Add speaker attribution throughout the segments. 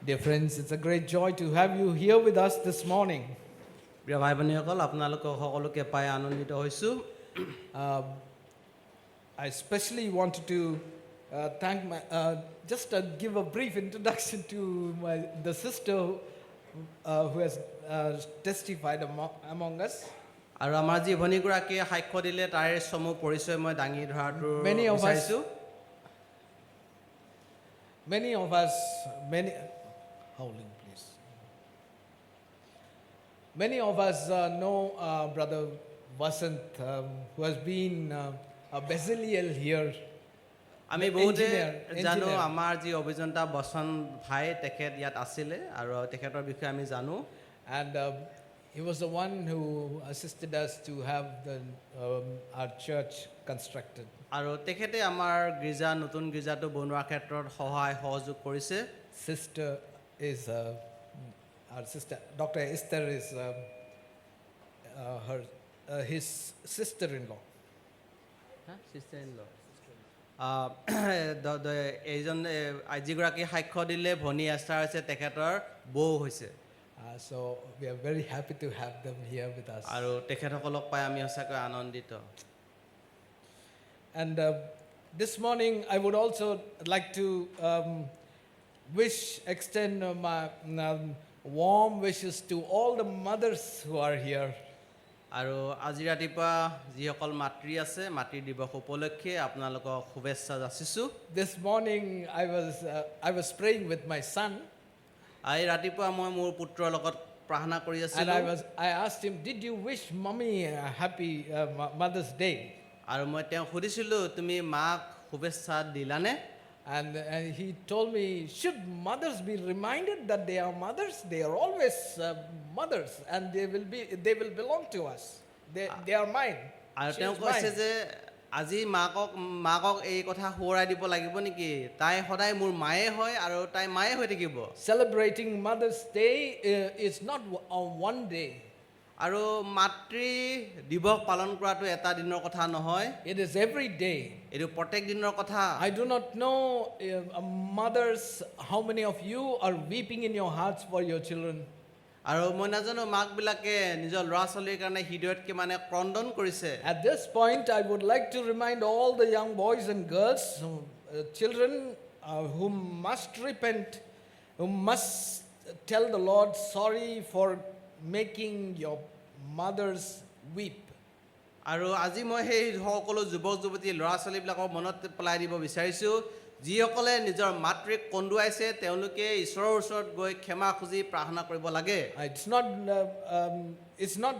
Speaker 1: Dear friends, it's a great joy to have you here with us this morning.
Speaker 2: প্ৰিয় ভাই ভনীসকল আপোনালোকক সকলোকে পাই আনন্দিত হৈছোঁ
Speaker 1: I especially wanted to thank my, give a brief introduction to the sister who has testified among us.
Speaker 2: আৰু আমাৰ যি ভনীগৰাকীয়ে সাক্ষ্য দিলে তাৰে সমূহ পৰিচয় মই দাঙি ধৰাটো
Speaker 1: Many of us-
Speaker 2: বিচাৰিছোঁ
Speaker 1: Howling, please. Many of us know Brother Vasant, who has been a Basiliel here.
Speaker 2: আমি বহুতে
Speaker 1: Engineer.
Speaker 2: জানো আমাৰ যি অভিযন্তা বসন ভাই তেখেত ইয়াত আছিলে আৰু তেখেতৰ বিষয়ে আমি জানো
Speaker 1: And he was the one who assisted us to have our church constructed.
Speaker 2: আৰু তেখেতে আমাৰ গীৰ্জা নতুন গীৰ্জাটো বনোৱাৰ ক্ষেত্ৰত সহায় সহযোগ কৰিছে
Speaker 1: Sister is our sister. Dr. Esther is his sister-in-law.
Speaker 2: এইজন যিগৰাকী সাক্ষ্য দিলে ভনী এষ্টাৰ হৈছে তেখেতৰ বৌ হৈছে
Speaker 1: So we are very happy to have them here with us.
Speaker 2: আৰু তেখেতসকলক পাই আমি সঁচাকৈ আনন্দিত
Speaker 1: And this morning, I would also like to extend my warm wishes to all the mothers who are here.
Speaker 2: আৰু আজি ৰাতিপুৱা যিসকল মাতৃ আছে মাতৃ দিৱস উপলক্ষে আপোনালোকক শুভেচ্ছা যাচিছোঁ
Speaker 1: This morning, I was praying with my son,
Speaker 2: আজি ৰাতিপুৱা মই মোৰ পুত্ৰৰ লগত প্ৰাৰ্থনা কৰি
Speaker 1: and
Speaker 2: আছিলোঁ
Speaker 1: I asked him, "Did you wish mommy a happy Mother's Day?"
Speaker 2: আৰু মই তেওঁক সুধিছিলোঁ তুমি মাক শুভেচ্ছা দিলানে
Speaker 1: And he told me, "Should mothers be reminded that they are mothers? They are always mothers, and they will belong to us. They are mine."
Speaker 2: আৰু
Speaker 1: She
Speaker 2: তেওঁ
Speaker 1: is
Speaker 2: কৈছে
Speaker 1: mine.
Speaker 2: যে আজি মাকক এই কথা সোঁৱৰাই দিব লাগিব নেকি তাই সদায় মোৰ মায়ে হয় আৰু তাই মায়ে হৈ থাকিব
Speaker 1: Celebrating Mother's Day is not one day.
Speaker 2: আৰু মাতৃ দিৱস পালন কৰাটো এটা দিনৰ কথা নহয়
Speaker 1: It is every day.
Speaker 2: এইটো প্ৰত্যেক দিনৰ কথা
Speaker 1: I do not know, mothers, how many of you are weeping in your hearts for your children.
Speaker 2: আৰু মই নাজানো মাকবিলাকে নিজৰ ল'ৰা ছোৱালীৰ কাৰণে হৃদয়তকৈ মানে ক্ৰন্দন কৰিছে
Speaker 1: At this point, I would like to remind all the young boys and girls, children who must repent, who must tell the Lord sorry for making your mothers weep.
Speaker 2: আৰু আজি মই সেই সকলো যুৱক যুৱতী ল'ৰা ছোৱালীবিলাকক মনত পেলাই দিব বিচাৰিছোঁ যিসকলে নিজৰ মাতৃক কন্দুৱাইছে তেওঁলোকে ঈশ্বৰৰ ওচৰত গৈ ক্ষমা খুজি প্ৰাৰ্থনা কৰিব লাগে
Speaker 1: It's not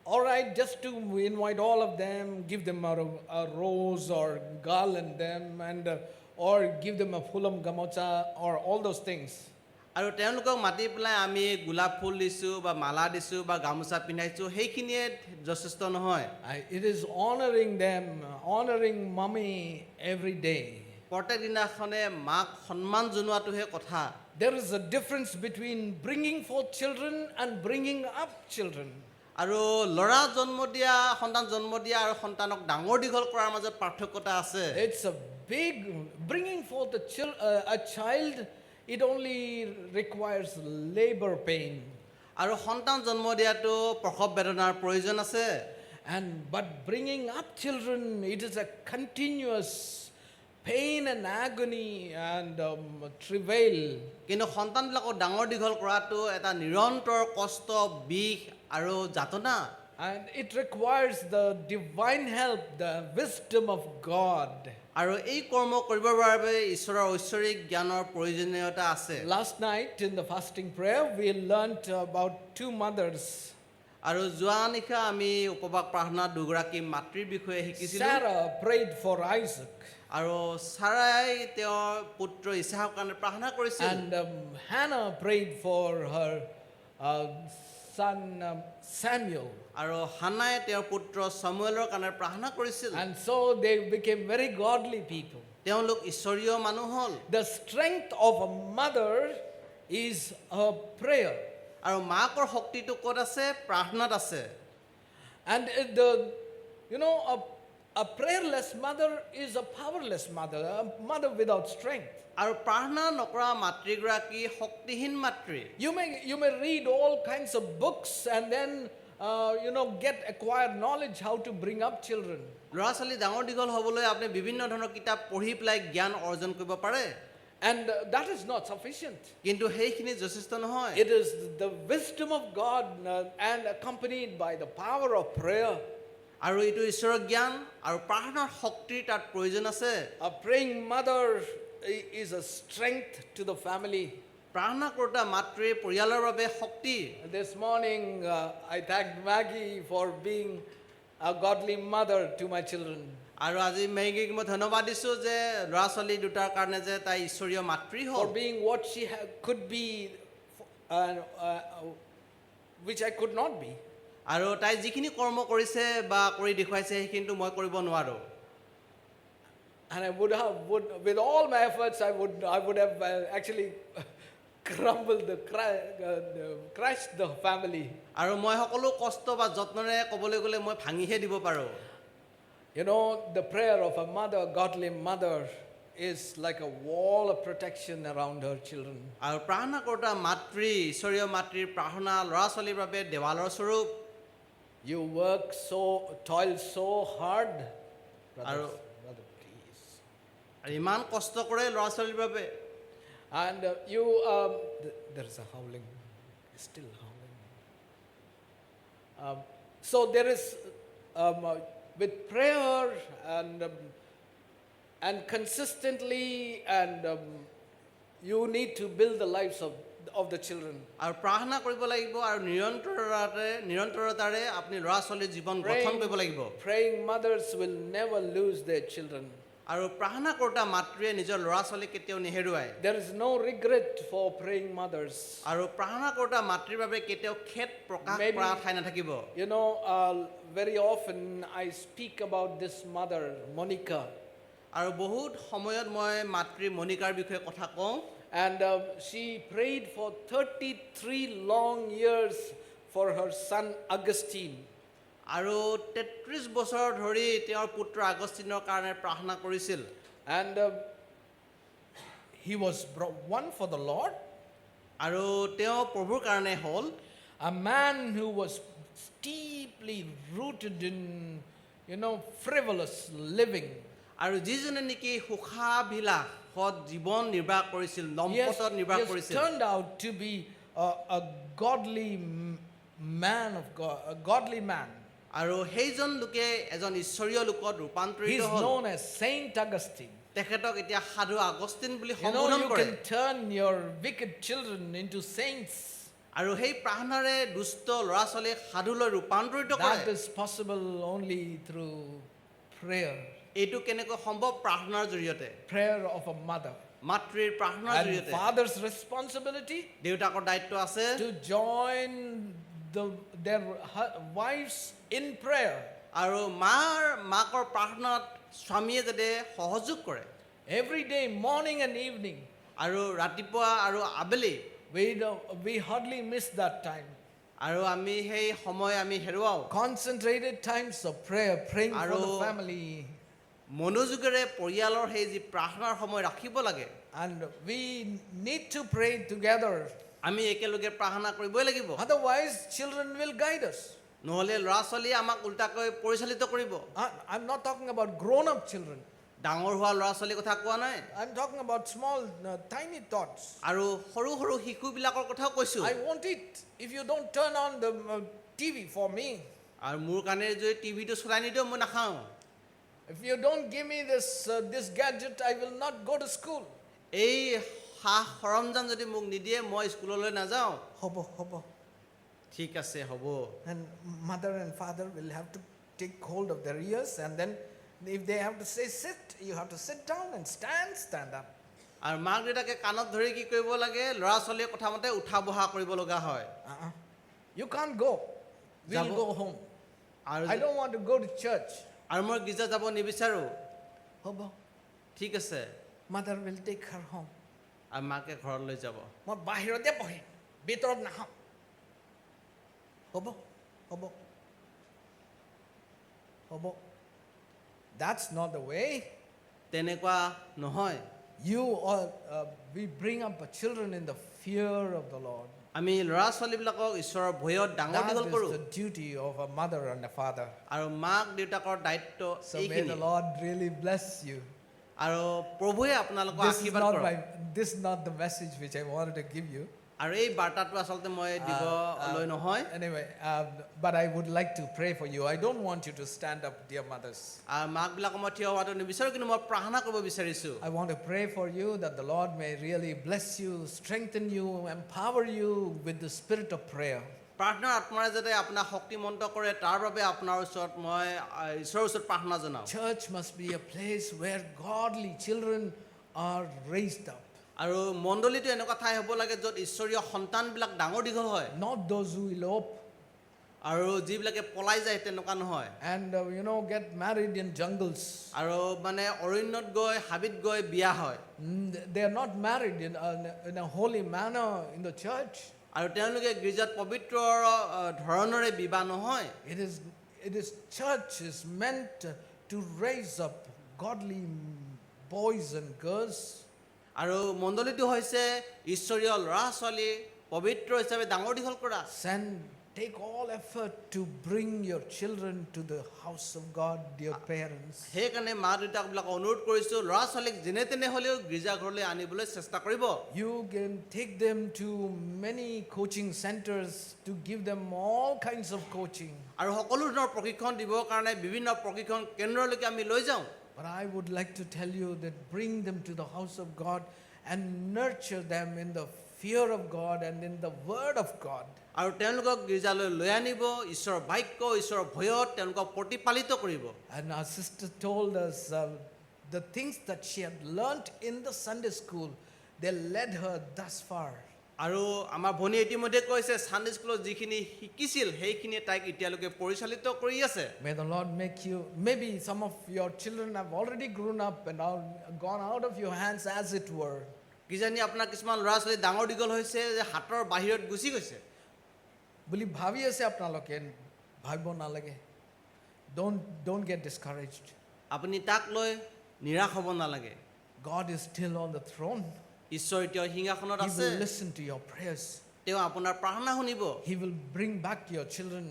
Speaker 1: all right just to invite all of them, give them a rose or garland them, and or give them a fulam gamocha or all those things.
Speaker 2: আৰু তেওঁলোকক মাতি পেলাই আমি গোলাপ ফুল দিছোঁ বা মালা দিছোঁ বা গামোচা পিন্ধাইছোঁ সেইখিনিয়ে যথেষ্ট নহয়
Speaker 1: It is honoring them, honoring mommy every day.
Speaker 2: প্ৰত্যেক দিনাখনে মাক সন্মান জনোৱাটোহে কথা
Speaker 1: There is a difference between bringing forth children and bringing up children.
Speaker 2: আৰু ল'ৰা জন্ম দিয়া সন্তান জন্ম দিয়া আৰু সন্তানক ডাঙৰ দীঘল কৰাৰ মাজত পাৰ্থক্যতা আছে
Speaker 1: It's a big bringing forth a child. It only requires labor pain.
Speaker 2: আৰু সন্তান জন্ম দিয়াটো প্ৰসৱ বেদনাৰ প্ৰয়োজন আছে
Speaker 1: But bringing up children, it is a continuous pain and agony and travail.
Speaker 2: কিন্তু সন্তানবিলাকক ডাঙৰ দীঘল কৰাটো এটা নিৰন্তৰ কষ্ট বিষ আৰু যাতনা
Speaker 1: And it requires the divine help, the wisdom of God.
Speaker 2: আৰু এই কৰ্ম কৰিবৰ বাবে ঈশ্বৰৰ ঐশ্বৰিক জ্ঞানৰ প্ৰয়োজনীয়তা আছে
Speaker 1: Last night in the fasting prayer, we learned about two mothers.
Speaker 2: আৰু যোৱা নিশা আমি উপবাস প্ৰাৰ্থনা দুগৰাকী মাতৃৰ বিষয়ে শিকিছিলোঁ
Speaker 1: Sarah prayed for Isaac,
Speaker 2: আৰু সাৰাই তেওঁৰ পুত্ৰ ইছাকৰ কাৰণে প্ৰাৰ্থনা কৰিছিল
Speaker 1: and Hannah prayed for her son Samuel.
Speaker 2: আৰু হানাই তেওঁৰ পুত্ৰ সামুৱেলৰ কাৰণে প্ৰাৰ্থনা কৰিছিল
Speaker 1: And so they became very godly people.
Speaker 2: তেওঁলোক ঈশ্বৰীয় মানুহ হ'ল
Speaker 1: The strength of a mother is her prayer.
Speaker 2: আৰু মাকৰ শক্তিটো ক'ত আছে প্ৰাৰ্থনাত আছে
Speaker 1: And A prayerless mother is a powerless mother, a mother without strength.
Speaker 2: আৰু প্ৰাৰ্থনা নকৰা মাতৃগৰাকী শক্তিহীন মাতৃ।
Speaker 1: You may read all kinds of books and then get acquired knowledge how to bring up children.
Speaker 2: ল'ৰা ছোৱালী ডাঙৰ দীঘল হ'বলৈ আপুনি বিভিন্ন ধৰণৰ কিতাপ পঢ়ি পেলাই জ্ঞান অৰ্জন কৰিব পাৰে।
Speaker 1: And that is not sufficient.
Speaker 2: কিন্তু সেইখিনি যথেষ্ট নহয়।
Speaker 1: It is the wisdom of God and accompanied by the power of prayer.
Speaker 2: আৰু এইটো ঈশ্বৰৰ জ্ঞান আৰু প্ৰাৰ্থনাৰ শক্তিৰ তাত প্ৰয়োজন আছে।
Speaker 1: A praying mother is a strength to the family.
Speaker 2: প্ৰাৰ্থনা কৰোঁতা মাতৃৰ পৰিয়ালৰ বাবে শক্তি।
Speaker 1: This morning I thanked Maggie for being a godly mother to my children.
Speaker 2: আৰু আজি মেগীক মই ধন্যবাদ দিছোঁ যে ল'ৰা ছোৱালী দুটাৰ কাৰণে যে তাই ঈশ্বৰীয় মাতৃ
Speaker 1: For
Speaker 2: হ'ল।
Speaker 1: being what she could be, which I could not be.
Speaker 2: আৰু তাই যিখিনি কৰ্ম কৰিছে বা কৰি দেখুৱাইছে সেইখিনিতো মই কৰিব নোৱাৰোঁ।
Speaker 1: And I would with all my efforts, I would have actually crushed the family.
Speaker 2: আৰু মই সকলো কষ্ট বা যত্নৰে ক'বলৈ গ'লে মই ভাঙিহে দিব পাৰোঁ।
Speaker 1: You know, the prayer of a mother, a godly mother, is like a wall of protection around her children.
Speaker 2: আৰু প্ৰাৰ্থনা কৰোঁতা মাতৃ ঈশ্বৰীয় মাতৃৰ প্ৰাৰ্থনা ল'ৰা ছোৱালীৰ বাবে দেৱালৰ স্বৰূপ।
Speaker 1: You toil so hard.
Speaker 2: Brother,
Speaker 1: please.
Speaker 2: আৰু ইমান কষ্ট কৰে ল'ৰা ছোৱালীৰ বাবে।
Speaker 1: And there is a howling, still howling. So there is, with prayer and consistently, and you need to build the lives of the children.
Speaker 2: আৰু প্ৰাৰ্থনা কৰিব লাগিব আৰু নিৰন্তৰতাৰে আপুনি ল'ৰা ছোৱালীৰ জীৱন গঠন কৰিব লাগিব।
Speaker 1: Praying mothers will never lose their children.
Speaker 2: আৰু প্ৰাৰ্থনা কৰোঁতা মাতৃয়ে নিজৰ ল'ৰা ছোৱালীক কেতিয়াও নেহেৰুৱায়।
Speaker 1: There is no regret for praying mothers.
Speaker 2: আৰু প্ৰাৰ্থনা কৰোঁতা মাতৃৰ বাবে কেতিয়াও খেদ প্ৰকাশ কৰা ঠাই নাথাকিব।
Speaker 1: You know, very often I speak about this mother, Monica.
Speaker 2: আৰু বহুত সময়ত মই মাতৃ মণিকাৰ বিষয়ে কথা কওঁ।
Speaker 1: And she prayed for 33 long years for her son Augustine.
Speaker 2: আৰু 33 বছৰ ধৰি তেওঁৰ পুত্ৰ আগষ্টিনৰ কাৰণে প্ৰাৰ্থনা কৰিছিল।
Speaker 1: And he was won for the Lord.
Speaker 2: আৰু তেওঁ প্ৰভুৰ কাৰণে হ'ল।
Speaker 1: A man who was deeply rooted in, frivolous living.
Speaker 2: আৰু যিজনে নেকি সুখাভিলাষত জীৱন নিৰ্বাহ কৰিছিল, দম্পতত নিৰ্বাহ
Speaker 1: He has
Speaker 2: কৰিছিল।
Speaker 1: turned out to be a godly man of God, a godly man.
Speaker 2: আৰু সেইজন লোকে এজন ঈশ্বৰীয় লোকত
Speaker 1: He
Speaker 2: ৰূপান্তৰিত
Speaker 1: is
Speaker 2: হ'ল।
Speaker 1: known as Saint Augustine.
Speaker 2: তেখেতক এতিয়া সাধু আগষ্টিন বুলি
Speaker 1: You
Speaker 2: সম্বোধন কৰে।
Speaker 1: can turn your wicked children into saints.
Speaker 2: আৰু সেই প্ৰাৰ্থনাৰে দুষ্ট ল'ৰা ছোৱালীক সাধুলৈ ৰূপান্তৰিত কৰে।
Speaker 1: That is possible only through prayer.
Speaker 2: এইটো কেনেকৈ সম্ভৱ? প্ৰাৰ্থনাৰ জৰিয়তে,
Speaker 1: Prayer of a mother.
Speaker 2: মাতৃৰ প্ৰাৰ্থনাৰ
Speaker 1: And
Speaker 2: জৰিয়তে।
Speaker 1: father's responsibility
Speaker 2: দেউতাকৰ দায়িত্ব আছে
Speaker 1: to join their wives in prayer.
Speaker 2: আৰু মাকৰ প্ৰাৰ্থনাত স্বামীয়ে যাতে সহযোগ কৰে।
Speaker 1: Every day, morning and evening.
Speaker 2: আৰু ৰাতিপুৱা আৰু আবেলি
Speaker 1: We hardly miss that time.
Speaker 2: আৰু আমি সেই সময় আমি হেৰুৱাওঁ।
Speaker 1: Concentrated times of prayer, praying for the
Speaker 2: আৰু
Speaker 1: family.
Speaker 2: মনোযোগেৰে পৰিয়ালৰ সেই যি প্ৰাৰ্থনাৰ সময় ৰাখিব লাগে।
Speaker 1: And we need to pray together.
Speaker 2: আমি একেলগে প্ৰাৰ্থনা কৰিবই লাগিব।
Speaker 1: Otherwise, children will guide us.
Speaker 2: নহ'লে ল'ৰা ছোৱালীয়ে আমাক উল্টাকৈ পৰিচালিত কৰিব।
Speaker 1: I'm not talking about grown-up children.
Speaker 2: ডাঙৰ হোৱা ল'ৰা ছোৱালীৰ কথা কোৱা নাই।
Speaker 1: I'm talking about small, tiny thoughts.
Speaker 2: আৰু সৰু সৰু শিশুবিলাকৰ কথাও কৈছোঁ।
Speaker 1: I want it if you don't turn on the TV for me.
Speaker 2: আৰু মোৰ কাৰণে যদি টিভিটো চলাই নিদিওঁ মই নাখাওঁ।
Speaker 1: If you don't give me this gadget, I will not go to school.
Speaker 2: এই সা সৰঞ্জাম যদি মোক নিদিয়ে মই স্কুললৈ নাযাওঁ।
Speaker 1: Hobo.
Speaker 2: ঠিক আছে হ'ব।
Speaker 1: And mother and father will have to take hold of their ears, and then if they have to say sit, you have to sit down, and stand up.
Speaker 2: আৰু মাক দেউতাকে কাণত ধৰি কি কৰিব লাগে? ল'ৰা ছোৱালীৰ কথা মতে উঠা বহা কৰিব লগা হয়।
Speaker 1: You can't go. We'll go home. I don't want to go to church.
Speaker 2: আৰু মই গীৰ্জা যাব নিবিচাৰোঁ।
Speaker 1: Hobo.
Speaker 2: ঠিক আছে।
Speaker 1: Mother will take her home.
Speaker 2: আৰু মাকে ঘৰলৈ যাব।
Speaker 1: মই বাহিৰতে বহিম, ভিতৰত নাখাম। হ'ব। That's not the way.
Speaker 2: তেনেকুৱা নহয়।
Speaker 1: We bring up our children in the fear of the Lord.
Speaker 2: আমি ল'ৰা ছোৱালীবিলাকক ঈশ্বৰৰ ভয়ত ডাঙৰ
Speaker 1: That
Speaker 2: দীঘল কৰোঁ
Speaker 1: is the duty of a mother and a father.
Speaker 2: আৰু মাক দেউতাকৰ দায়িত্ব
Speaker 1: So may
Speaker 2: এইখিনি
Speaker 1: the Lord really bless you.
Speaker 2: আৰু প্ৰভুৱে আপোনালোকক আশীৰ্বাদ কৰক।
Speaker 1: This is not the message which I wanted to give you.
Speaker 2: আৰু এই বাৰ্তাটো আচলতে মই দিবলৈ নহয়।
Speaker 1: Anyway, but I would like to pray for you. I don't want you to stand up, dear mothers.
Speaker 2: আৰু মাকবিলাকক মই থিয় হোৱাটো নিবিচাৰোঁ, কিন্তু মই প্ৰাৰ্থনা কৰিব বিচাৰিছোঁ।
Speaker 1: I want to pray for you that the Lord may really bless you, strengthen you, empower you with the spirit of prayer.
Speaker 2: প্ৰাৰ্থনাৰ আত্মাৰে যাতে আপোনাক শক্তিমন্ত কৰে তাৰ বাবে আপোনাৰ ওচৰত মই ঈশ্বৰৰ ওচৰত প্ৰাৰ্থনা জনাওঁ।
Speaker 1: Church must be a place where godly children are raised up.
Speaker 2: আৰু মণ্ডলীটো এনেকুৱা ঠাই হ'ব লাগে য'ত ঈশ্বৰীয় সন্তানবিলাক ডাঙৰ দীঘল হয়,
Speaker 1: Not those who elope
Speaker 2: আৰু যিবিলাকে পলাই যায় তেনেকুৱা নহয়,
Speaker 1: and get married in jungles.
Speaker 2: আৰু মানে অৰণ্যত গৈ হাবিত গৈ বিয়া হয়,
Speaker 1: They are not married in a holy manner in the church.
Speaker 2: আৰু তেওঁলোকে গীৰ্জাত পবিত্ৰ ধৰণৰে বিবাহ নহয়।
Speaker 1: It is church is meant to raise up godly boys and girls.
Speaker 2: আৰু মণ্ডলীটো হৈছে ঈশ্বৰীয় ল'ৰা ছোৱালী পবিত্ৰ হিচাপে ডাঙৰ দীঘল কৰা।
Speaker 1: Take all effort to bring your children to the house of God, dear parents.
Speaker 2: সেইকাৰণে মা দেউতাকবিলাকক অনুৰোধ কৰিছোঁ ল'ৰা ছোৱালীক যেনে তেনে হ'লেও গীৰ্জাঘৰলৈ আনিবলৈ চেষ্টা কৰিব।
Speaker 1: You can take them to many coaching centers to give them all kinds of coaching.
Speaker 2: আৰু সকলো ধৰণৰ প্ৰশিক্ষণ দিবৰ কাৰণে বিভিন্ন প্ৰশিক্ষণ কেন্দ্ৰলৈকে আমি লৈ যাওঁ।
Speaker 1: But I would like to tell you that bring them to the house of God and nurture them in the fear of God and in the word of God.
Speaker 2: আৰু তেওঁলোকক গীৰ্জালৈ লৈ আনিব, ঈশ্বৰৰ বাক্য ঈশ্বৰৰ ভয়ত তেওঁলোকক প্ৰতিপালিত কৰিব।
Speaker 1: And our sister told us the things that she had learnt in the Sunday school, they led her thus far.
Speaker 2: আৰু আমাৰ ভনী ইতিমধ্যে কৈছে ছানডে স্কুলত যিখিনি শিকিছিল সেইখিনি তাইক এতিয়ালৈকে পৰিচালিত কৰি আছে।
Speaker 1: May the Lord make you, maybe some of your children have already grown up and are gone out of your hands as it were.
Speaker 2: কিজানি আপোনাৰ কিছুমান ল'ৰা ছোৱালী ডাঙৰ দীঘল হৈছে যে হাতৰ বাহিৰত গুচি গৈছে।
Speaker 1: বুলি ভাবি আছে আপোনালোকে, ভাবিব নালাগে. Don't get discouraged.
Speaker 2: আপুনি তাক লৈ নিৰাশ হ'ব নালাগে।
Speaker 1: God is still on the throne.
Speaker 2: ঈশ্বৰ এতিয়াও সিংহাসনত
Speaker 1: He
Speaker 2: আছে।
Speaker 1: will listen to your prayers.
Speaker 2: তেওঁ আপোনাৰ প্ৰাৰ্থনা শুনিব।
Speaker 1: He will bring back your children.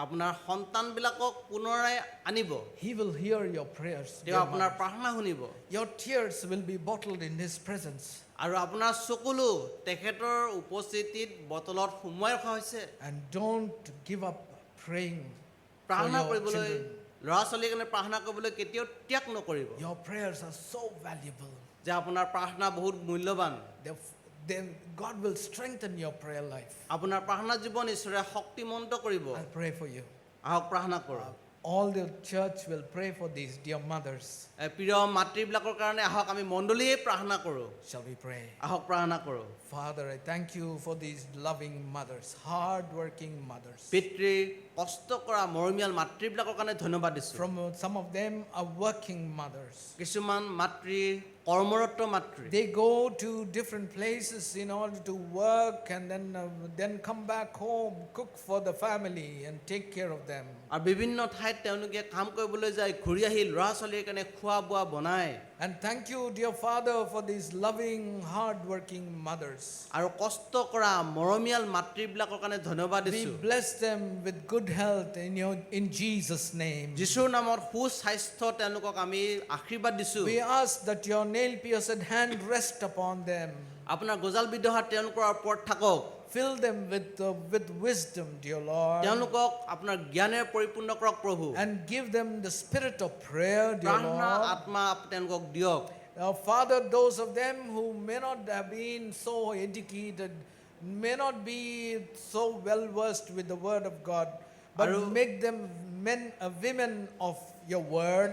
Speaker 2: আপোনাৰ সন্তানবিলাকক পুনৰাই আনিব।
Speaker 1: He will hear your prayers.
Speaker 2: তেওঁ আপোনাৰ প্ৰাৰ্থনা শুনিব।
Speaker 1: Your tears will be bottled in His presence.
Speaker 2: আৰু আপোনাৰ চকুলো তেখেতৰ উপস্থিতিত বটলত সুমুৱাই ৰখা হৈছে।
Speaker 1: And don't give up praying for
Speaker 2: প্ৰাৰ্থনা
Speaker 1: your
Speaker 2: কৰিবলৈ
Speaker 1: children.
Speaker 2: ল'ৰা ছোৱালীৰ কাৰণে প্ৰাৰ্থনা কৰিবলৈ কেতিয়াও ত্যাগ নকৰিব।
Speaker 1: Your prayers are so valuable.
Speaker 2: যে আপোনাৰ প্ৰাৰ্থনা বহুত মূল্যৱান।
Speaker 1: Then God will strengthen your prayer life.
Speaker 2: আপোনাৰ প্ৰাৰ্থনা জীৱন ঈশ্বৰে শক্তিমন্ত কৰিব।
Speaker 1: I'll pray for you.
Speaker 2: আহক প্ৰাৰ্থনা কৰোঁ।
Speaker 1: All the church will pray for these dear mothers.
Speaker 2: প্ৰিয় মাতৃবিলাকৰ কাৰণে আহক আমি মণ্ডলীয়ে প্ৰাৰ্থনা কৰোঁ।
Speaker 1: Shall we pray?
Speaker 2: আহক প্ৰাৰ্থনা কৰোঁ।
Speaker 1: Father, I thank you for these loving mothers, hard-working mothers.
Speaker 2: পিতৃ কষ্ট কৰা মৰমীয়াল মাতৃবিলাকৰ কাৰণে ধন্যবাদ দিছোঁ।
Speaker 1: Some of them are working mothers.
Speaker 2: কিছুমান মাতৃ কৰ্মৰত মাতৃ।
Speaker 1: They go to different places in order to work and then come back home, cook for the family and take care of them.
Speaker 2: আৰু বিভিন্ন ঠাইত তেওঁলোকে কাম কৰিবলৈ যায়, ঘূৰি আহি ল'ৰা ছোৱালীৰ কাৰণে খোৱা বোৱা বনায়।
Speaker 1: And thank you, dear Father, for these loving, hard-working mothers.
Speaker 2: আৰু কষ্ট কৰা মৰমীয়াল মাতৃবিলাকৰ কাৰণে ধন্যবাদ
Speaker 1: We
Speaker 2: দিছোঁ।
Speaker 1: bless them with good health in Jesus' name.
Speaker 2: যীশুৰ নামত সুস্বাস্থ্য তেওঁলোকক আমি আশীৰ্বাদ দিছোঁ।
Speaker 1: We ask that your nail-pierced hand rest upon them.
Speaker 2: আপোনাৰ গজালবিদ্ধ হাত তেওঁলোকৰ ওপৰত থাকক।
Speaker 1: Fill them with wisdom, dear Lord.
Speaker 2: তেওঁলোকক আপোনাৰ জ্ঞানেৰে পৰিপূৰ্ণ কৰক প্ৰভু।
Speaker 1: And give them the spirit of prayer, dear
Speaker 2: প্ৰাৰ্থনা
Speaker 1: Lord.
Speaker 2: আত্মা তেওঁলোকক দিয়ক।
Speaker 1: Father, those of them who may not have been so educated, may not be so well versed with the word of God, but make them women of your word.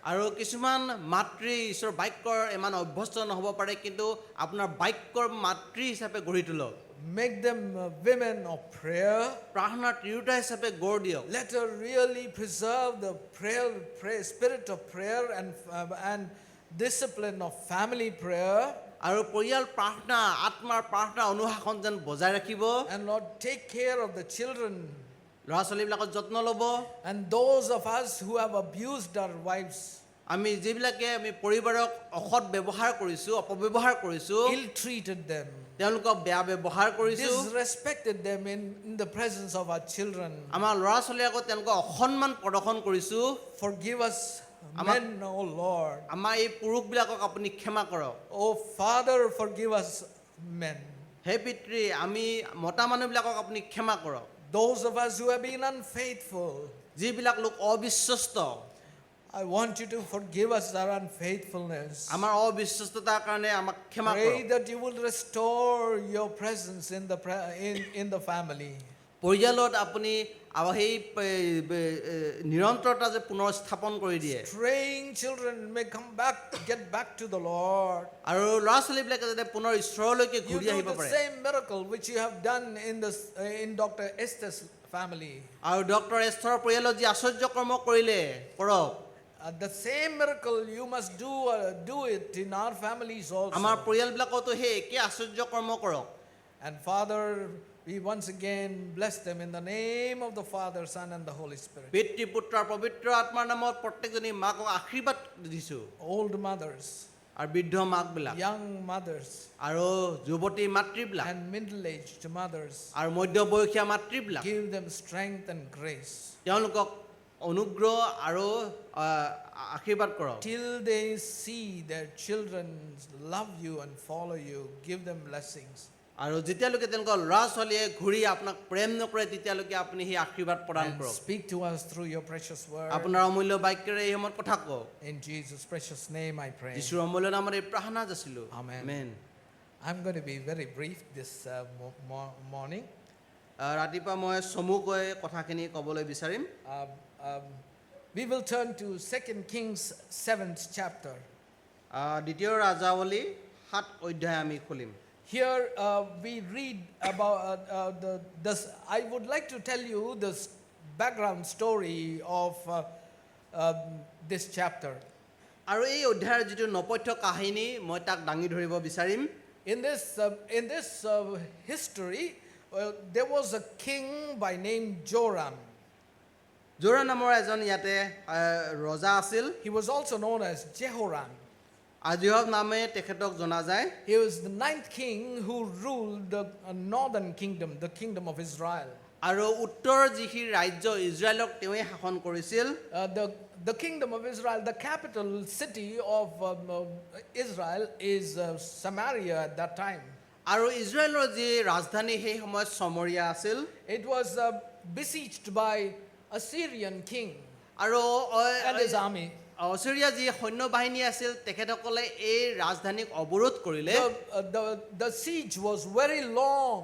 Speaker 2: আৰু কিছুমান মাতৃ ঈশ্বৰৰ বাক্যৰ ইমান অভ্যস্ত নহ'ব পাৰে, কিন্তু আপোনাৰ বাক্যৰ মাতৃ হিচাপে গঢ়ি তোলক।
Speaker 1: Make them women of prayer.
Speaker 2: প্ৰাৰ্থনাৰ তিৰোতা হিচাপে গঢ় দিয়ক।
Speaker 1: Let her really preserve the spirit of prayer and discipline of family prayer.
Speaker 2: আৰু পৰিয়াল প্ৰাৰ্থনা আত্মাৰ প্ৰাৰ্থনা অনুশাসন যেন বজাই ৰাখিব।
Speaker 1: And Lord, take care of the children.
Speaker 2: ল'ৰা ছোৱালীবিলাকৰ যত্ন ল'ব
Speaker 1: And those of us who have abused our wives,
Speaker 2: আমি যিবিলাকে আমি পৰিবাৰক অসৎ ব্যৱহাৰ কৰিছোঁ অপব্যৱহাৰ কৰিছোঁ
Speaker 1: ill-treated them,
Speaker 2: তেওঁলোকক বেয়া ব্যৱহাৰ কৰিছোঁ
Speaker 1: disrespected them in the presence of our children.
Speaker 2: আমাৰ ল'ৰা ছোৱালীৰ আগত তেওঁলোকক অসন্মান প্ৰদৰ্শন কৰিছোঁ
Speaker 1: Forgive us,
Speaker 2: Ama-
Speaker 1: men, O Lord.
Speaker 2: আমাৰ এই পুৰুষবিলাকক আপুনি ক্ষমা কৰক
Speaker 1: O Father, forgive us, men.
Speaker 2: হে পিতৃ আমি মতা মানুহবিলাকক আপুনি ক্ষমা কৰক
Speaker 1: Those of us who have been unfaithful,
Speaker 2: যিবিলাক লোক অবিশ্বস্ত
Speaker 1: I want you to forgive us our unfaithfulness.
Speaker 2: আমাৰ অবিশ্বস্ততাৰ কাৰণে আমাক ক্ষমা
Speaker 1: Pray
Speaker 2: কৰক
Speaker 1: that you will restore your presence in the family.
Speaker 2: পৰিয়ালত আপুনি সেই নিৰন্তৰতা যে পুনৰ স্থাপন কৰি দিয়ে
Speaker 1: Straying children may come back, get back to the Lord.
Speaker 2: আৰু ল'ৰা ছোৱালীবিলাকে যাতে পুনৰ ঈশ্বৰলৈকে
Speaker 1: You
Speaker 2: ঘূৰি
Speaker 1: do
Speaker 2: আহিব
Speaker 1: the
Speaker 2: পাৰে
Speaker 1: same miracle which you have done in Dr. Esther's family.
Speaker 2: আৰু ডক্টৰ এস্থৰৰ পৰিয়ালত যি আশ্চৰ্য কৰ্ম কৰিলে কৰক
Speaker 1: The same miracle you must do it in our families
Speaker 2: আমাৰ
Speaker 1: also.
Speaker 2: পৰিয়ালবিলাকতো সেই একে আশ্চৰ্য কৰ্ম কৰক
Speaker 1: And Father, we once again bless them in the name of the Father, Son, and the Holy Spirit.
Speaker 2: পিতৃ পুত্ৰ আৰু পবিত্ৰ আত্মাৰ নামত প্ৰত্যেকজনী মাকক আশীৰ্বাদ দিছোঁ
Speaker 1: Old mothers,
Speaker 2: আৰু বৃদ্ধ মাকবিলাক
Speaker 1: young mothers,
Speaker 2: আৰু যুৱতী মাতৃবিলাক
Speaker 1: and middle-aged mothers.
Speaker 2: আৰু মধ্যবয়সীয়া মাতৃবিলাক
Speaker 1: Give them strength and grace
Speaker 2: তেওঁলোকক অনুগ্ৰহ আৰু আশীৰ্বাদ কৰক
Speaker 1: till they see their children love you and follow you. Give them blessings.
Speaker 2: আৰু যেতিয়ালৈকে তেওঁলোকৰ ল'ৰা ছোৱালীয়ে ঘূৰি আপোনাক প্ৰেম নকৰে তেতিয়ালৈকে আপুনি সেই আশীৰ্বাদ প্ৰদান
Speaker 1: And
Speaker 2: কৰক
Speaker 1: speak to us through your precious word.
Speaker 2: আপোনাৰ অমূল্য বাক্যৰে এই সময়ত কথা কওক
Speaker 1: In Jesus' precious name I pray.
Speaker 2: যীশুৰ অমূল্য নামত এই প্ৰাৰ্থনা যাচিলোঁ
Speaker 1: Amen.
Speaker 2: Amen
Speaker 1: I'm going to be very brief this morning.
Speaker 2: ৰাতিপুৱা মই চমুকৈ কথাখিনি ক'বলৈ বিচাৰিম
Speaker 1: We will turn to 2 Kings 7th chapter.
Speaker 2: দ্বিতীয় ৰাজাৱলী 7 অধ্যায় আমি খুলিম
Speaker 1: Here we read about I would like to tell you this background story of this chapter.
Speaker 2: আৰু এই অধ্যায়ৰ যিটো নপথ্য কাহিনী মই তাক দাঙি ধৰিব বিচাৰিম
Speaker 1: In this history, there was a king by name Joram.
Speaker 2: জোৰা নামৰ এজন ইয়াতে ৰজা আছিল
Speaker 1: He was also known as Jehoram.
Speaker 2: আজিহব নামে তেখেতক জনা যায়
Speaker 1: He was the 9th king who ruled the northern kingdom, the kingdom of Israel.
Speaker 2: আৰু উত্তৰ যিখিনি ৰাজ্য ইজৰাইলক তেওঁৱে শাসন কৰিছিল
Speaker 1: The kingdom of Israel, the capital city of Israel is Samaria at that time.
Speaker 2: আৰু ইজৰাইলৰ যি ৰাজধানী সেই সময়ত সমৰীয়া আছিল
Speaker 1: It was besieged by Assyrian king
Speaker 2: আৰু
Speaker 1: and his army.
Speaker 2: অচিৰিয়া যি সৈন্য বাহিনী আছিল তেখেতসকলে এই ৰাজধানীক অৱৰোধ কৰিলে
Speaker 1: The siege was very long.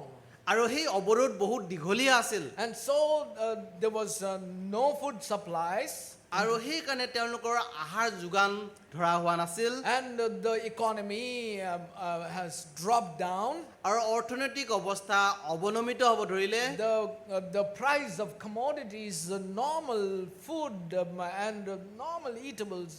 Speaker 2: আৰু সেই অৱৰোধ বহুত দীঘলীয়া আছিল
Speaker 1: And so there was no food supplies.
Speaker 2: আৰু সেই কাৰণে তেওঁলোকৰ আহাৰ যোগান ধৰা হোৱা নাছিল
Speaker 1: And the economy has dropped down.
Speaker 2: আৰু অৰ্থনৈতিক অৱস্থা অৱনমিত হ'ব ধৰিলে
Speaker 1: The price of commodities, the normal food and normal eatables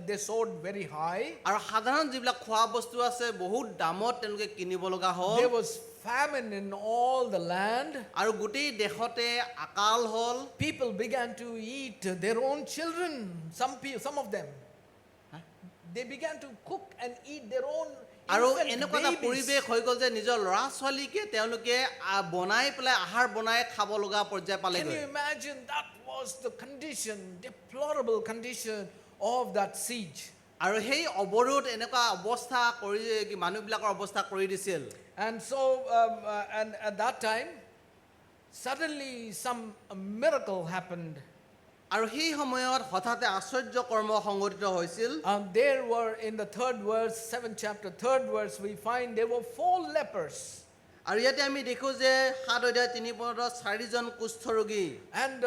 Speaker 1: they soared very high.
Speaker 2: আৰু সাধাৰণ যিবিলাক খোৱা বস্তু আছে বহুত দামত তেওঁলোকে কিনিব লগা হ'ল
Speaker 1: There was famine in all the land.
Speaker 2: আৰু গোটেই দেশতে আকাল হ'ল
Speaker 1: People began to eat their own children. Some of them. They began to cook and eat their own
Speaker 2: আৰু
Speaker 1: infant
Speaker 2: এনেকুৱা এটা
Speaker 1: babies.
Speaker 2: পৰিৱেশ হৈ গ'ল যে নিজৰ ল'ৰা ছোৱালীকে তেওঁলোকে বনাই পেলাই আহাৰ বনাই খাব লগা পৰ্যায়
Speaker 1: Can
Speaker 2: পালেগৈ
Speaker 1: you imagine? That was the condition, deplorable condition of that siege.
Speaker 2: আৰু সেই অৱৰোধ এনেকুৱা অৱস্থা কৰি মানুহবিলাকৰ অৱস্থা কৰি দিছিল
Speaker 1: And so, and at that time, suddenly some miracle happened.
Speaker 2: আৰু সেই সময়ত হঠাতে আশ্চৰ্য কৰ্ম সংঘটিত হৈছিল
Speaker 1: There were in the 3rd verse, 7th chapter, 3rd verse, we find there were 4 lepers.
Speaker 2: আৰু ইয়াতে আমি দেখো যে 7 অধ্যায় 3 পদত 4জন কুষ্ঠৰোগী
Speaker 1: And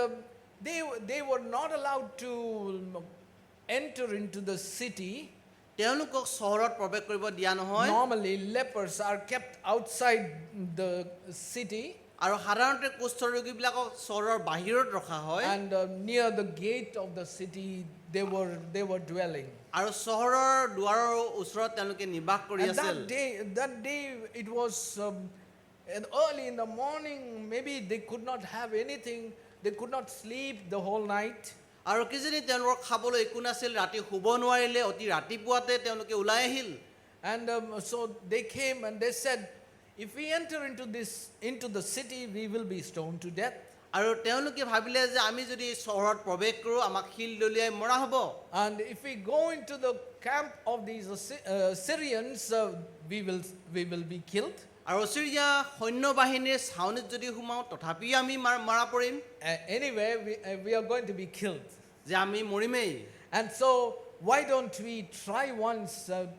Speaker 1: they were not allowed to enter into the city.
Speaker 2: তেওঁলোকক চহৰত প্ৰৱেশ কৰিব দিয়া নহয়
Speaker 1: Normally, lepers are kept outside the city
Speaker 2: আৰু সাধাৰণতে কুষ্ঠৰোগীবিলাকক চহৰৰ বাহিৰত ৰখা হয়
Speaker 1: and near the gate of the city they were dwelling.
Speaker 2: আৰু চহৰৰ দুৱাৰৰ ওচৰত তেওঁলোকে নিবাস কৰি
Speaker 1: And
Speaker 2: আছিল
Speaker 1: that day it was And early in the morning, maybe they could not have anything. They could not sleep the whole night.
Speaker 2: আৰু কিজানি তেওঁলোকৰ খাবলৈ একো নাছিল, ৰাতি শুব নোৱাৰিলে, অতি ৰাতিপুৱাতে তেওঁলোকে ওলাই Ahil.
Speaker 1: And so they came and they said, if we enter into the city, we will be stoned to death.
Speaker 2: আৰু তেওঁলোকে ভাবিলে যে আমি যদি চহৰত প্ৰৱেশ কৰোঁ আমাক শিল দলিয়াই মৰা হ'ব।
Speaker 1: And if we go into the camp of these Syrians, we will be killed.
Speaker 2: আৰু অচিৰিয়া সৈন্য বাহিনীৰ ছাউনীত যদি সোমাওঁ তথাপিও আমি মৰা পৰিম,
Speaker 1: Anyway, we are going to be killed.
Speaker 2: যে আমি মৰিমেই।
Speaker 1: And so, why don't we try once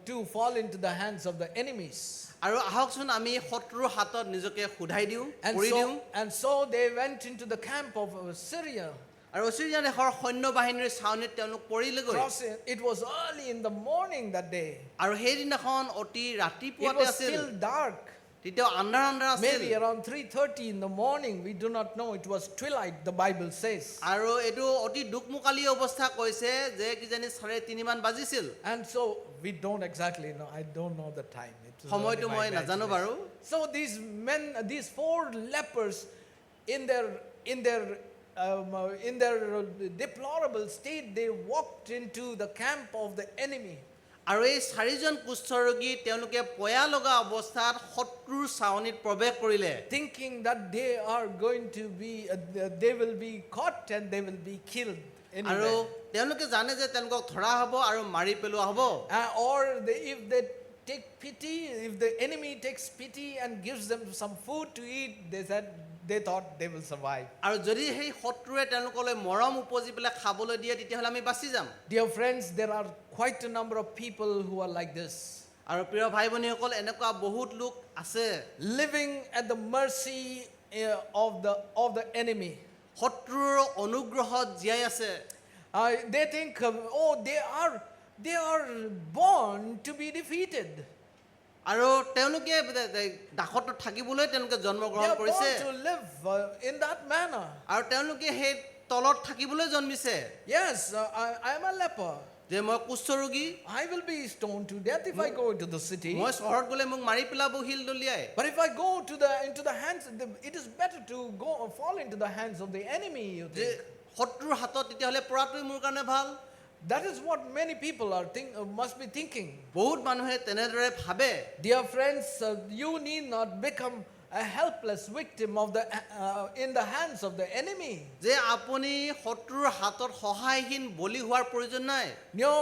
Speaker 1: to fall into the hands of the enemies?
Speaker 2: আৰু আহকচোন আমি শত্ৰুৰ হাতত নিজকে সুধাই দিওঁ, পৰি দিওঁ।
Speaker 1: And so they went into the camp of Syria.
Speaker 2: আৰু অচিৰিয়া দেশৰ সৈন্য বাহিনীৰ ছাউনীত তেওঁলোক পৰিলেগৈ।
Speaker 1: It was early in the morning that day.
Speaker 2: আৰু সেইদিনাখন অতি
Speaker 1: It
Speaker 2: ৰাতিপুৱাতে
Speaker 1: was
Speaker 2: আছিল,
Speaker 1: still dark.
Speaker 2: তেতিয়াও আন্ধাৰ আন্ধাৰ আছিল।
Speaker 1: Maybe around 3:30 in the morning. We do not know. It was twilight, the Bible says.
Speaker 2: আৰু এইটো অতি দুখমুকালি অৱস্থা কৈছে যে কিজানি 3:30 মান বাজিছিল।
Speaker 1: And so we don't exactly know. I don't know the time. It was
Speaker 2: সময়টো
Speaker 1: only
Speaker 2: মই
Speaker 1: my
Speaker 2: নাজানো বাৰু।
Speaker 1: imagination. So these men, these 4 lepers, in their deplorable state, they walked into the camp of the enemy.
Speaker 2: আৰু এই 4জন কুষ্ঠৰোগী তেওঁলোকে পয়া লগা অৱস্থাত শত্ৰুৰ ছাউনীত প্ৰৱেশ কৰিলে,
Speaker 1: Thinking that they are going to be, they will be caught and they will be killed.
Speaker 2: আৰু
Speaker 1: Anyway.
Speaker 2: তেওঁলোকে জানে যে তেওঁলোকক ধৰা হ'ব আৰু মাৰি পেলোৱা হ'ব।
Speaker 1: Or if they take pity, if the enemy takes pity and gives them some food to eat, they thought they will survive.
Speaker 2: আৰু যদি সেই শত্ৰুৱে তেওঁলোকলৈ মৰম উপজি পেলাই খাবলৈ দিয়ে তেতিয়াহ'লে আমি বাচি যাম।
Speaker 1: Dear friends, there are quite a number of people who are like this,
Speaker 2: আৰু প্ৰিয় ভাই ভনীসকল, এনেকুৱা বহুত লোক আছে
Speaker 1: living at the mercy of the enemy.
Speaker 2: শত্ৰুৰ অনুগ্ৰহত জীয়াই আছে।
Speaker 1: They think, they are born to be defeated.
Speaker 2: আৰু তেওঁলোকে দাসত থাকিবলৈ তেওঁলোকে
Speaker 1: They
Speaker 2: জন্মগ্ৰহণ
Speaker 1: are
Speaker 2: কৰিছে,
Speaker 1: born to live in that manner.
Speaker 2: আৰু তেওঁলোকে সেই তলত থাকিবলৈ জন্মিছে
Speaker 1: Yes, I am a leper.
Speaker 2: যে মই কুষ্ঠৰোগী,
Speaker 1: I will be stoned to death if I go into the city.
Speaker 2: মই চহৰত গ'লে মোক মাৰি পেলাব শিল দলিয়াই।
Speaker 1: But if I go into the hands, it is better to fall into the hands of the enemy. You
Speaker 2: যে
Speaker 1: think?
Speaker 2: শত্ৰুৰ হাতত তেতিয়াহ'লে পৰাটোৱে মোৰ কাৰণে ভাল।
Speaker 1: That is what many people must be thinking.
Speaker 2: বহুত মানুহে তেনেদৰে ভাবে।
Speaker 1: Dear friends, you need not become a helpless victim in the hands of the enemy.
Speaker 2: যে আপুনি শত্ৰুৰ হাতত সহায়হীন বলি হোৱাৰ প্ৰয়োজন নাই।
Speaker 1: No,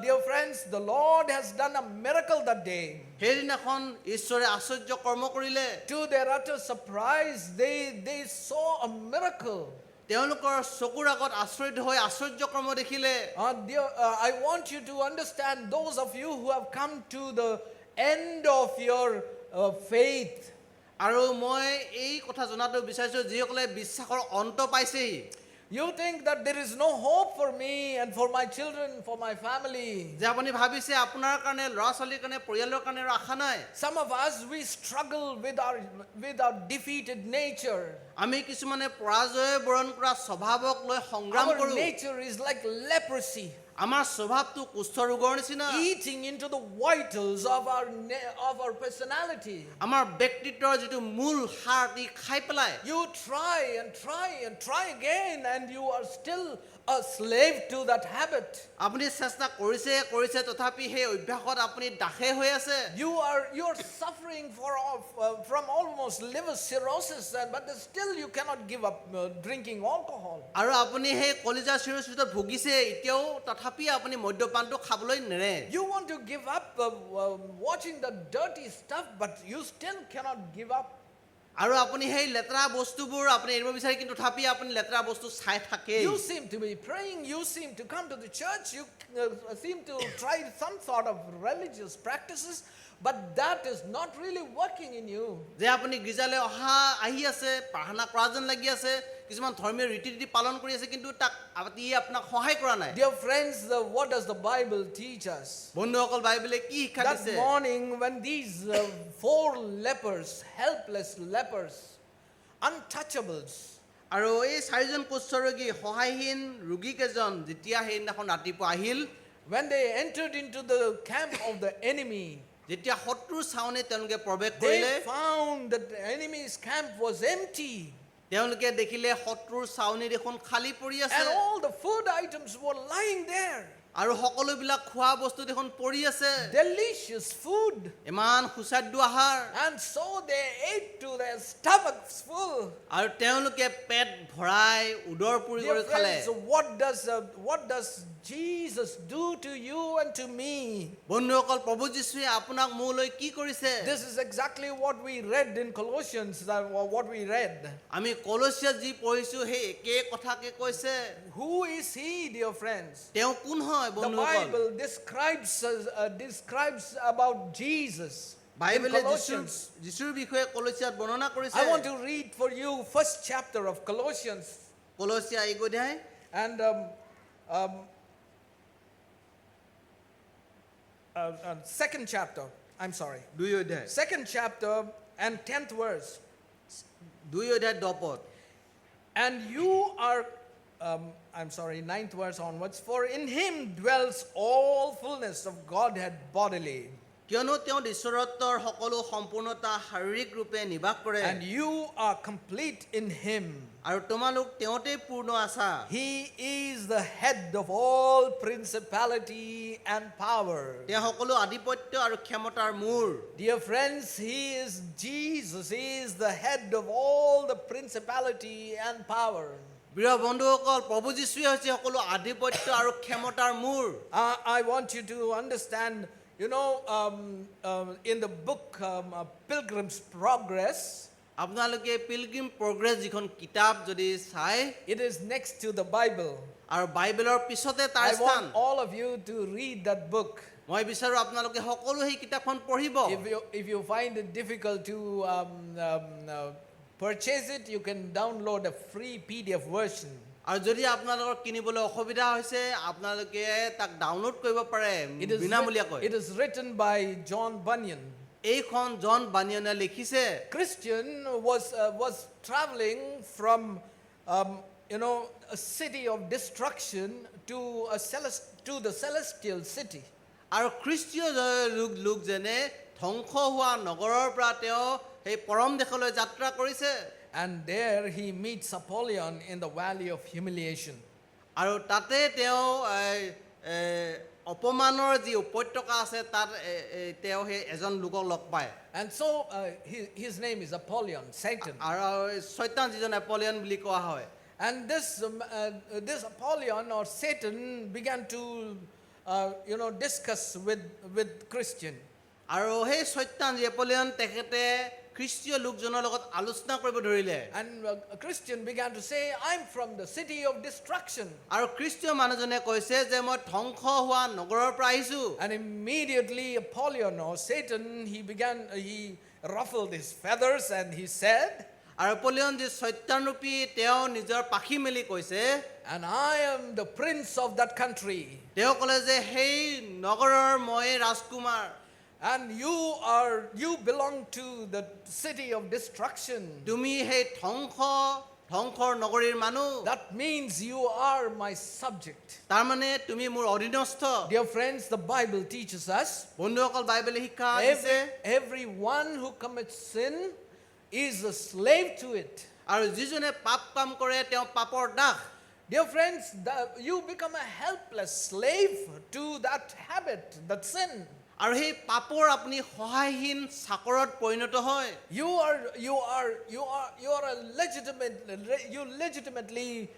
Speaker 1: dear friends, the Lord has done a miracle that day.
Speaker 2: সেইদিনাখন ঈশ্বৰে আশ্চৰ্য কৰ্ম কৰিলে।
Speaker 1: To their utter surprise, they saw a miracle.
Speaker 2: তেওঁলোকৰ চকুৰ আগত আশ্চৰ্য হৈ আশ্চৰ্য কৰ্ম দেখিলে।
Speaker 1: I want you to understand, those of you who have come to the end of your faith.
Speaker 2: আৰু মই এই কথা জনাটো বিচাৰিছোঁ যিসকলে বিশ্বাসৰ অন্ত পাইছেই।
Speaker 1: You think that there is no hope for me and for my children, for my family.
Speaker 2: যে আপুনি ভাবিছে আপোনাৰ কাৰণে, ল'ৰা ছোৱালীৰ কাৰণে, পৰিয়ালৰ কাৰণে আৰু আশা নাই।
Speaker 1: Some of us, we struggle with our defeated nature.
Speaker 2: আমি কিছুমানে পৰাজয় বৰণ কৰা স্বভাৱক লৈ সংগ্ৰাম
Speaker 1: Our
Speaker 2: কৰোঁ।
Speaker 1: nature is like leprosy,
Speaker 2: আমাৰ স্বভাৱটো কুষ্ঠ ৰোগৰ নিচিনা।
Speaker 1: eating into the vitals of our personality.
Speaker 2: আমাৰ ব্যক্তিত্বৰ যিটো মূল সাৰ ই খাই পেলাই।
Speaker 1: You try and try again, and you are still a slave to that habit.
Speaker 2: আপুনি চেষ্টা কৰিছে তথাপি সেই অভ্যাসত আপুনি দাসে হৈ আছে।
Speaker 1: You are suffering from almost liver cirrhosis, but still you cannot give up drinking alcohol.
Speaker 2: আৰু আপুনি সেই কলিজা চিৰচিৰত ভুগিছে এতিয়াও, তথাপি আপুনি মদ্যপানটো খাবলৈ নেৰে।
Speaker 1: You want to give up watching the dirty stuff, but you still cannot give up.
Speaker 2: আৰু আপুনি সেই লেতেৰা বস্তুবোৰ আপুনি এৰিব বিচাৰে, কিন্তু তথাপি আপুনি লেতেৰা বস্তু চাই থাকে।
Speaker 1: You seem to be praying, you seem to come to the church, you seem to try some sort of religious practices, but that is not really working in you.
Speaker 2: যে আপুনি গীৰ্জালৈ আহি আছে, প্ৰাৰ্থনা কৰা যেন লাগি আছে, কিছুমান ধৰ্মীয় ৰীতি নীতি পালন কৰি আছে, কিন্তু তাক আপোনাক সহায় কৰা নাই।
Speaker 1: Dear friends, what does the Bible teach us?
Speaker 2: বন্ধুসকল, বাইবেলে কি শিক্ষা
Speaker 1: That
Speaker 2: দিছে?
Speaker 1: morning when these 4 lepers, helpless lepers, untouchables,
Speaker 2: আৰু এই 4জন কুষ্ঠৰোগী সহায়হীন ৰোগীকেইজন যেতিয়া সেইদিনাখন ৰাতিপুৱা Ahil,
Speaker 1: when they entered into the camp of the enemy,
Speaker 2: যেতিয়া শত্ৰুৰ ছাউনি তেওঁলোকে প্ৰৱেশ
Speaker 1: they
Speaker 2: কৰিলে
Speaker 1: found that the enemy's camp was empty.
Speaker 2: তেওঁলোকে দেখিলে শত্ৰুৰ ছাউনি দেখোন খালী পৰি আছে
Speaker 1: And all the food items were lying there.
Speaker 2: আৰু সকলোবিলাক খোৱা বস্তু দেখোন পৰি আছে
Speaker 1: Delicious food.
Speaker 2: ইমান সুস্বাদু আহাৰ
Speaker 1: And so they ate to their stomachs full.
Speaker 2: আৰু তেওঁলোকে পেট ভৰাই উদৰ পুৰি
Speaker 1: Dear
Speaker 2: কৰি খালে
Speaker 1: friends, what does Jesus do to you and to me?
Speaker 2: বন্ধুসকল প্ৰভু যীশুৱে আপোনাক মোলৈ কি কৰিছে
Speaker 1: This is exactly what we read in Colossians, what we read.
Speaker 2: আমি কলছিয়াত যি পঢ়িছো সেই একে কথাকে কৈছে
Speaker 1: Who is he, dear friends?
Speaker 2: তেওঁ কোন হয়
Speaker 1: The
Speaker 2: বন্ধুসকল
Speaker 1: Bible describes about Jesus in
Speaker 2: বাইবেলে
Speaker 1: Colossians.
Speaker 2: যীশুৰ বিষয়ে কলছিয়াত বৰ্ণনা কৰিছে
Speaker 1: I want to read for you first chapter of Colossians
Speaker 2: কলছিয়া 1 অধ্যায়
Speaker 1: and second chapter. I'm sorry.
Speaker 2: 2 অধ্যায়
Speaker 1: Second chapter and 10th verse.
Speaker 2: 2 অধ্যায় 10 পদ
Speaker 1: And you are, I'm sorry, 9th verse onwards. For in him dwells all fullness of Godhead bodily.
Speaker 2: কিয়নো তেওঁ ঈশ্বৰত্বৰ সকলো সম্পূৰ্ণতা শাৰীৰিক ৰূপে নিবাস কৰে
Speaker 1: And you are complete in him.
Speaker 2: আৰু তোমালোক তেওঁতে পূৰ্ণ আছা
Speaker 1: He is the head of all principality and power.
Speaker 2: তেওঁ সকলো আধিপত্য আৰু ক্ষমতাৰ মূৰ
Speaker 1: Dear friends, he is Jesus. He is the head of all the principality and power.
Speaker 2: প্ৰিয় বন্ধুসকল প্ৰভু যীশুৱে হৈছে সকলো আধিপত্য আৰু ক্ষমতাৰ মূৰ
Speaker 1: I want you to understand, you know, in the book Pilgrim's Progress,
Speaker 2: আপোনালোকে পিলগ্ৰিম প্ৰগ্ৰেছ যিখন কিতাপ যদি চাই
Speaker 1: it is next to the Bible.
Speaker 2: আৰু বাইবেলৰ পিছতে তাৰ
Speaker 1: I
Speaker 2: স্থান
Speaker 1: want all of you to read that book.
Speaker 2: মই বিচাৰো আপোনালোকে সকলো সেই কিতাপখন পঢ়িব
Speaker 1: If you find it difficult to purchase it, you can download a free PDF version.
Speaker 2: আৰু যদি আপোনালোকৰ কিনিবলৈ অসুবিধা হৈছে আপোনালোকে তাক ডাউনলোড কৰিব পাৰে বিনামূলীয়াকৈ
Speaker 1: It is written by John Bunyan.
Speaker 2: এইখন জন বানিয়নে লিখিছে
Speaker 1: Christian was traveling from a city of destruction to the celestial city.
Speaker 2: আৰু খ্ৰীষ্টীয় লোক যেনে ধ্বংস হোৱা নগৰৰ পৰা তেওঁ সেই পৰম দেশলৈ যাত্ৰা কৰিছে
Speaker 1: And there he meets Apollyon in the valley of humiliation.
Speaker 2: আৰু তাতে তেওঁ অপমানৰ যি উপত্যকা আছে তাত তেওঁ সেই এজন লোকক লগ পায়
Speaker 1: And so his name is Apollyon, Satan.
Speaker 2: আৰু শয়তান যিজন এপলিয়ন বুলি কোৱা হয়
Speaker 1: And this Apollyon or Satan began to discuss with Christian.
Speaker 2: আৰু সেই শয়তান যি এপলিয়ন তেখেতে খ্ৰীষ্টীয় লোকজনৰ লগত আলোচনা কৰিব ধৰিলে
Speaker 1: And Christian began to say, I'm from the city of destruction.
Speaker 2: আৰু খ্ৰীষ্টীয় মানুহজনে কৈছে যে মই ধ্বংস হোৱা নগৰৰ পৰা আহিছো
Speaker 1: And immediately Apollyon or Satan, he ruffled his feathers and he said,
Speaker 2: আৰু এপলিয়ন যি শয়তানৰূপী তেওঁ নিজৰ পাখি মেলি কৈছে
Speaker 1: and I am the prince of that country.
Speaker 2: তেওঁ ক'লে যে সেই নগৰৰ মই ৰাজকুমাৰ
Speaker 1: And you belong to the city of destruction.
Speaker 2: তুমি সেই ধ্বংসৰ নগৰীৰ মানুহ
Speaker 1: That means you are my subject.
Speaker 2: তাৰ মানে তুমি মোৰ অধীনস্থ
Speaker 1: Dear friends, the Bible teaches us
Speaker 2: বন্ধুসকল বাইবেলে শিক্ষা দিছে
Speaker 1: everyone who commits sin is a slave to it.
Speaker 2: আৰু যিজনে পাপ কাম কৰে তেওঁ পাপৰ Das
Speaker 1: Dear friends, you become a helpless slave to that habit, that sin.
Speaker 2: আৰু সেই পাপৰ আপুনি সহায়হীন চাকৰত পৰিণত হয়
Speaker 1: you legitimately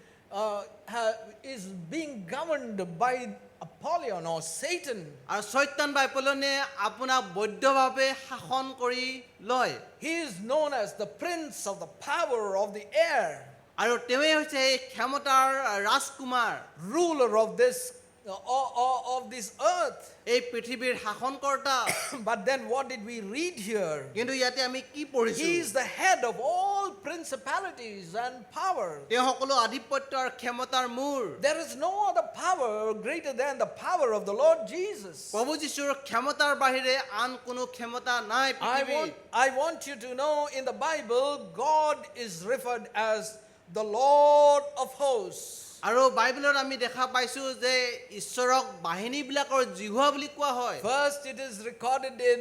Speaker 1: is being governed by Apollyon or Satan.
Speaker 2: আৰু শয়তান বা এপলিয়নে আপোনাক বৈধভাৱে শাসন কৰি লয়
Speaker 1: He is known as the prince of the power of the air,
Speaker 2: আৰু তেওঁই হৈছে এই ক্ষমতাৰ ৰাজকুমাৰ
Speaker 1: ruler of this earth.
Speaker 2: এই পৃথিৱীৰ শাসনকৰ্তা
Speaker 1: But then what did we read here?
Speaker 2: কিন্তু ইয়াতে আমি কি পঢ়িছো
Speaker 1: He is the head of all principalities and power.
Speaker 2: তেওঁ সকলো আধিপত্য আৰু ক্ষমতাৰ মূৰ
Speaker 1: There is no other power greater than the power of the Lord Jesus.
Speaker 2: প্ৰভু যীশুৰ ক্ষমতাৰ বাহিৰে আন কোনো ক্ষমতা নাই পৃথিৱীত
Speaker 1: I want you to know, in the Bible, God is referred as the Lord of hosts.
Speaker 2: আৰু বাইবেলত আমি দেখা পাইছো যে ঈশ্বৰক বাহিনীবিলাকৰ জিহুৱা বুলি কোৱা হয়
Speaker 1: First, it is recorded in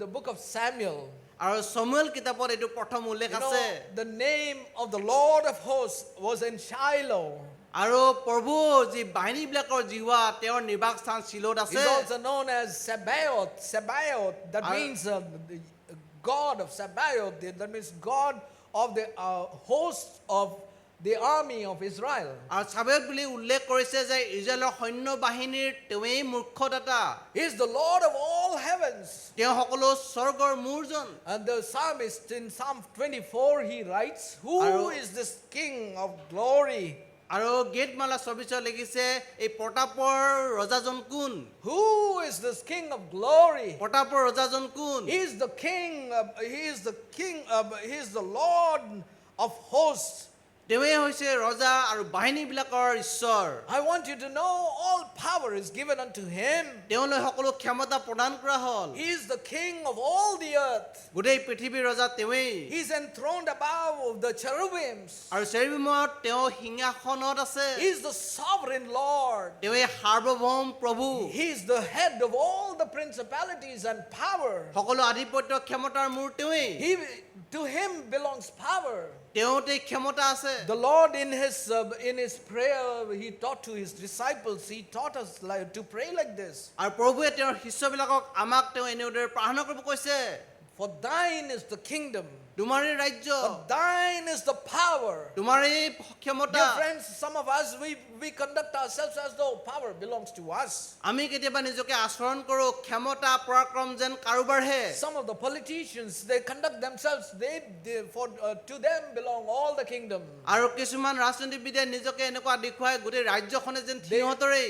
Speaker 1: the book of Samuel.
Speaker 2: আৰু সমুৱেল কিতাপত এইটো প্ৰথম উল্লেখ
Speaker 1: You know,
Speaker 2: আছে
Speaker 1: the name of the Lord of hosts was in Shiloh.
Speaker 2: আৰু প্ৰভু যি বাহিনীবিলাকৰ জিহুৱা তেওঁৰ নিবাস স্থান শিলত
Speaker 1: He's
Speaker 2: আছে
Speaker 1: also known as Sabaoth. Sabaoth, that means the God of Sabaoth. That means God of the host of the army of Israel.
Speaker 2: আৰু সাবেত বুলি উল্লেখ কৰিছে যে ইজৰাইলৰ সৈন্য বাহিনীৰ তেৱেই মুখ্যদাতা
Speaker 1: He is the Lord of all heavens.
Speaker 2: তেওঁ সকলো স্বৰ্গৰ মূৰজন
Speaker 1: And the psalmist in Psalm 24 he writes, "Who
Speaker 2: Aro-
Speaker 1: is this King of glory?
Speaker 2: আৰু গীতমালা 24 লিখিছে এই প্ৰতাপৰ ৰজাজন কোন
Speaker 1: Who is this King of glory?"
Speaker 2: প্ৰতাপৰ ৰজাজন কোন
Speaker 1: He is the King. He is the King. He is the Lord of hosts.
Speaker 2: তেৱেই হৈছে ৰজা আৰু বাহিনীবিলাকৰ ঈশ্বৰ
Speaker 1: I want you to know all power is given unto him.
Speaker 2: তেওঁলৈ সকলো ক্ষমতা প্ৰদান কৰা হ'ল
Speaker 1: He is the King of all the earth.
Speaker 2: গোটেই পৃথিৱীৰ ৰজা তেৱেই
Speaker 1: He is enthroned above the cherubims.
Speaker 2: আৰু চেৰুবিমত তেওঁ সিংহাসনত আছে
Speaker 1: He is the sovereign Lord.
Speaker 2: তেৱেই সাৰ্বভৌম প্ৰভু
Speaker 1: He is the head of all the principalities and power.
Speaker 2: সকলো আধিপত্য ক্ষমতাৰ মূৰ তেৱেই
Speaker 1: To him belongs power.
Speaker 2: তেওঁতেই ক্ষমতা আছে
Speaker 1: The Lord in his prayer, he taught to his disciples, he taught us to pray like this.
Speaker 2: আৰু প্ৰভুৱে তেওঁৰ শিষ্যবিলাকক আমাক তেওঁ এনেদৰে প্ৰাৰ্থনা কৰিব কৈছে
Speaker 1: For thine is the kingdom.
Speaker 2: তোমাৰেই ৰাজ্য
Speaker 1: For thine is the power.
Speaker 2: তোমাৰেই ক্ষমতা
Speaker 1: Dear friends, some of us, we conduct ourselves as though power belongs to us.
Speaker 2: আমি কেতিয়াবা নিজকে আচৰণ কৰোঁ ক্ষমতা পৰাক্ৰম যেন কাৰোবাৰহে
Speaker 1: Some of the politicians, they conduct themselves, to them belong all the kingdom.
Speaker 2: আৰু কিছুমান ৰাজনীতিবিদে নিজকে এনেকুৱা দেখুৱাই গোটেই ৰাজ্যখনে যেন সিহঁতৰেই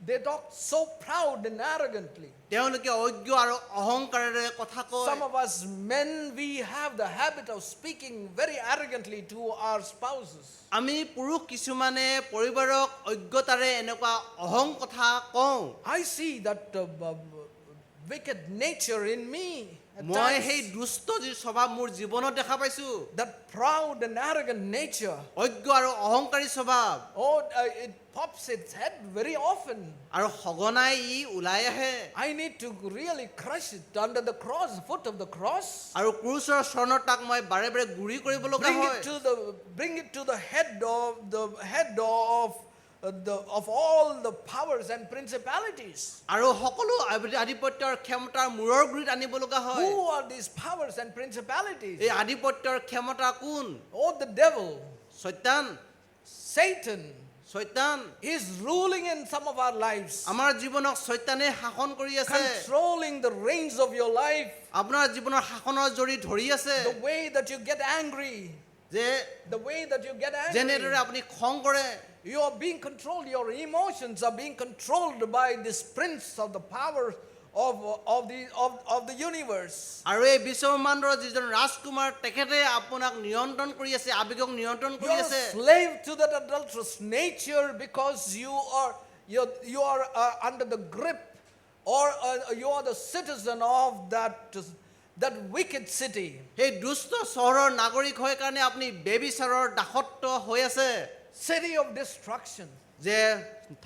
Speaker 1: They talk so proud and arrogantly.
Speaker 2: তেওঁলোকে অজ্ঞ আৰু অহংকাৰেৰে কথা কয়
Speaker 1: Some of us men, we have the habit of speaking very arrogantly to our spouses.
Speaker 2: আমি পুৰুষ কিছুমানে পৰিবাৰক অজ্ঞতাৰে এনেকুৱা অহং কথা কওঁ
Speaker 1: I see that wicked nature in me. at
Speaker 2: মই
Speaker 1: times.
Speaker 2: সেই দুষ্ট যি স্বভাৱ মোৰ জীৱনত দেখা পাইছো
Speaker 1: That proud and arrogant nature.
Speaker 2: অজ্ঞ আৰু অহংকাৰী স্বভাৱ
Speaker 1: Oh, it pops its head very often.
Speaker 2: আৰু সঘনাই ই ওলাই আহে
Speaker 1: I need to really crush it under the foot of the cross.
Speaker 2: আৰু ক্ৰুচৰ চৰণত তাক মই বাৰে বাৰে গুৰি কৰিব লগা হয়
Speaker 1: Bring it to the head of all the powers and principalities.
Speaker 2: আৰু সকলো আধিপত্যৰ ক্ষমতাৰ মূৰৰ গুৰিত আনিব লগা হয়
Speaker 1: Who are these powers and principalities?
Speaker 2: এই আধিপত্যৰ ক্ষমতা কোন
Speaker 1: Oh, the devil,
Speaker 2: শয়তান
Speaker 1: Satan,
Speaker 2: শয়তান
Speaker 1: is ruling in some of our lives,
Speaker 2: আমাৰ জীৱনক শয়তানে শাসন কৰি আছে
Speaker 1: controlling the reins of your life,
Speaker 2: আপোনাৰ জীৱনৰ শাসনৰ জৰি ধৰি আছে
Speaker 1: the way that you get angry,
Speaker 2: যে যেনেদৰে আপুনি খং কৰে
Speaker 1: You are being controlled. Your emotions are being controlled by this prince of the power of the universe.
Speaker 2: আৰু এই বিশ্বব্ৰহ্মাণ্ডৰ যিজন ৰাজকুমাৰ তেখেতে আপোনাক নিয়ন্ত্ৰণ কৰি আছে আবেগক নিয়ন্ত্ৰণ
Speaker 1: You
Speaker 2: কৰি
Speaker 1: are
Speaker 2: আছে
Speaker 1: a slave to that adulterous nature because you are under the grip, or you are the citizen of that wicked city.
Speaker 2: সেই দুষ্ট চহৰৰ নাগৰিক হৈ কাৰণে আপুনি বেবিচাৰৰ দাসত্ব হৈ আছে
Speaker 1: City of destruction.
Speaker 2: যে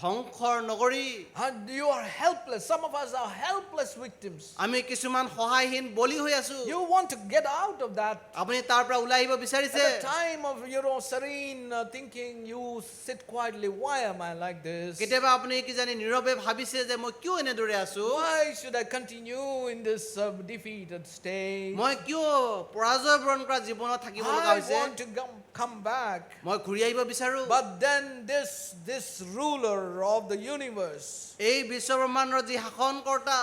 Speaker 2: ধ্বংসৰ নগৰী
Speaker 1: And you are helpless. Some of us are helpless victims.
Speaker 2: আমি কিছুমান সহায়হীন বলি হৈ আছো
Speaker 1: You want to get out of that.
Speaker 2: আপুনি তাৰ পৰা ওলাই আহিব বিচাৰিছে
Speaker 1: At the time of serene thinking, you sit quietly. Why am I like this?
Speaker 2: কেতিয়াবা আপুনি কি জানি নীৰৱে ভাবিছে যে মই কিয় এনেদৰে আছো
Speaker 1: Why should I continue in this defeated state?
Speaker 2: মই কিয় পৰাজয় বৰণ কৰা জীৱনত থাকিব লগা
Speaker 1: I
Speaker 2: হৈছে
Speaker 1: want to come back.
Speaker 2: মই ঘূৰি আহিব বিচাৰো
Speaker 1: But then this ruler of the universe,
Speaker 2: এই বিশ্বব্ৰহ্মাণ্ডৰ যি শাসনকৰ্তা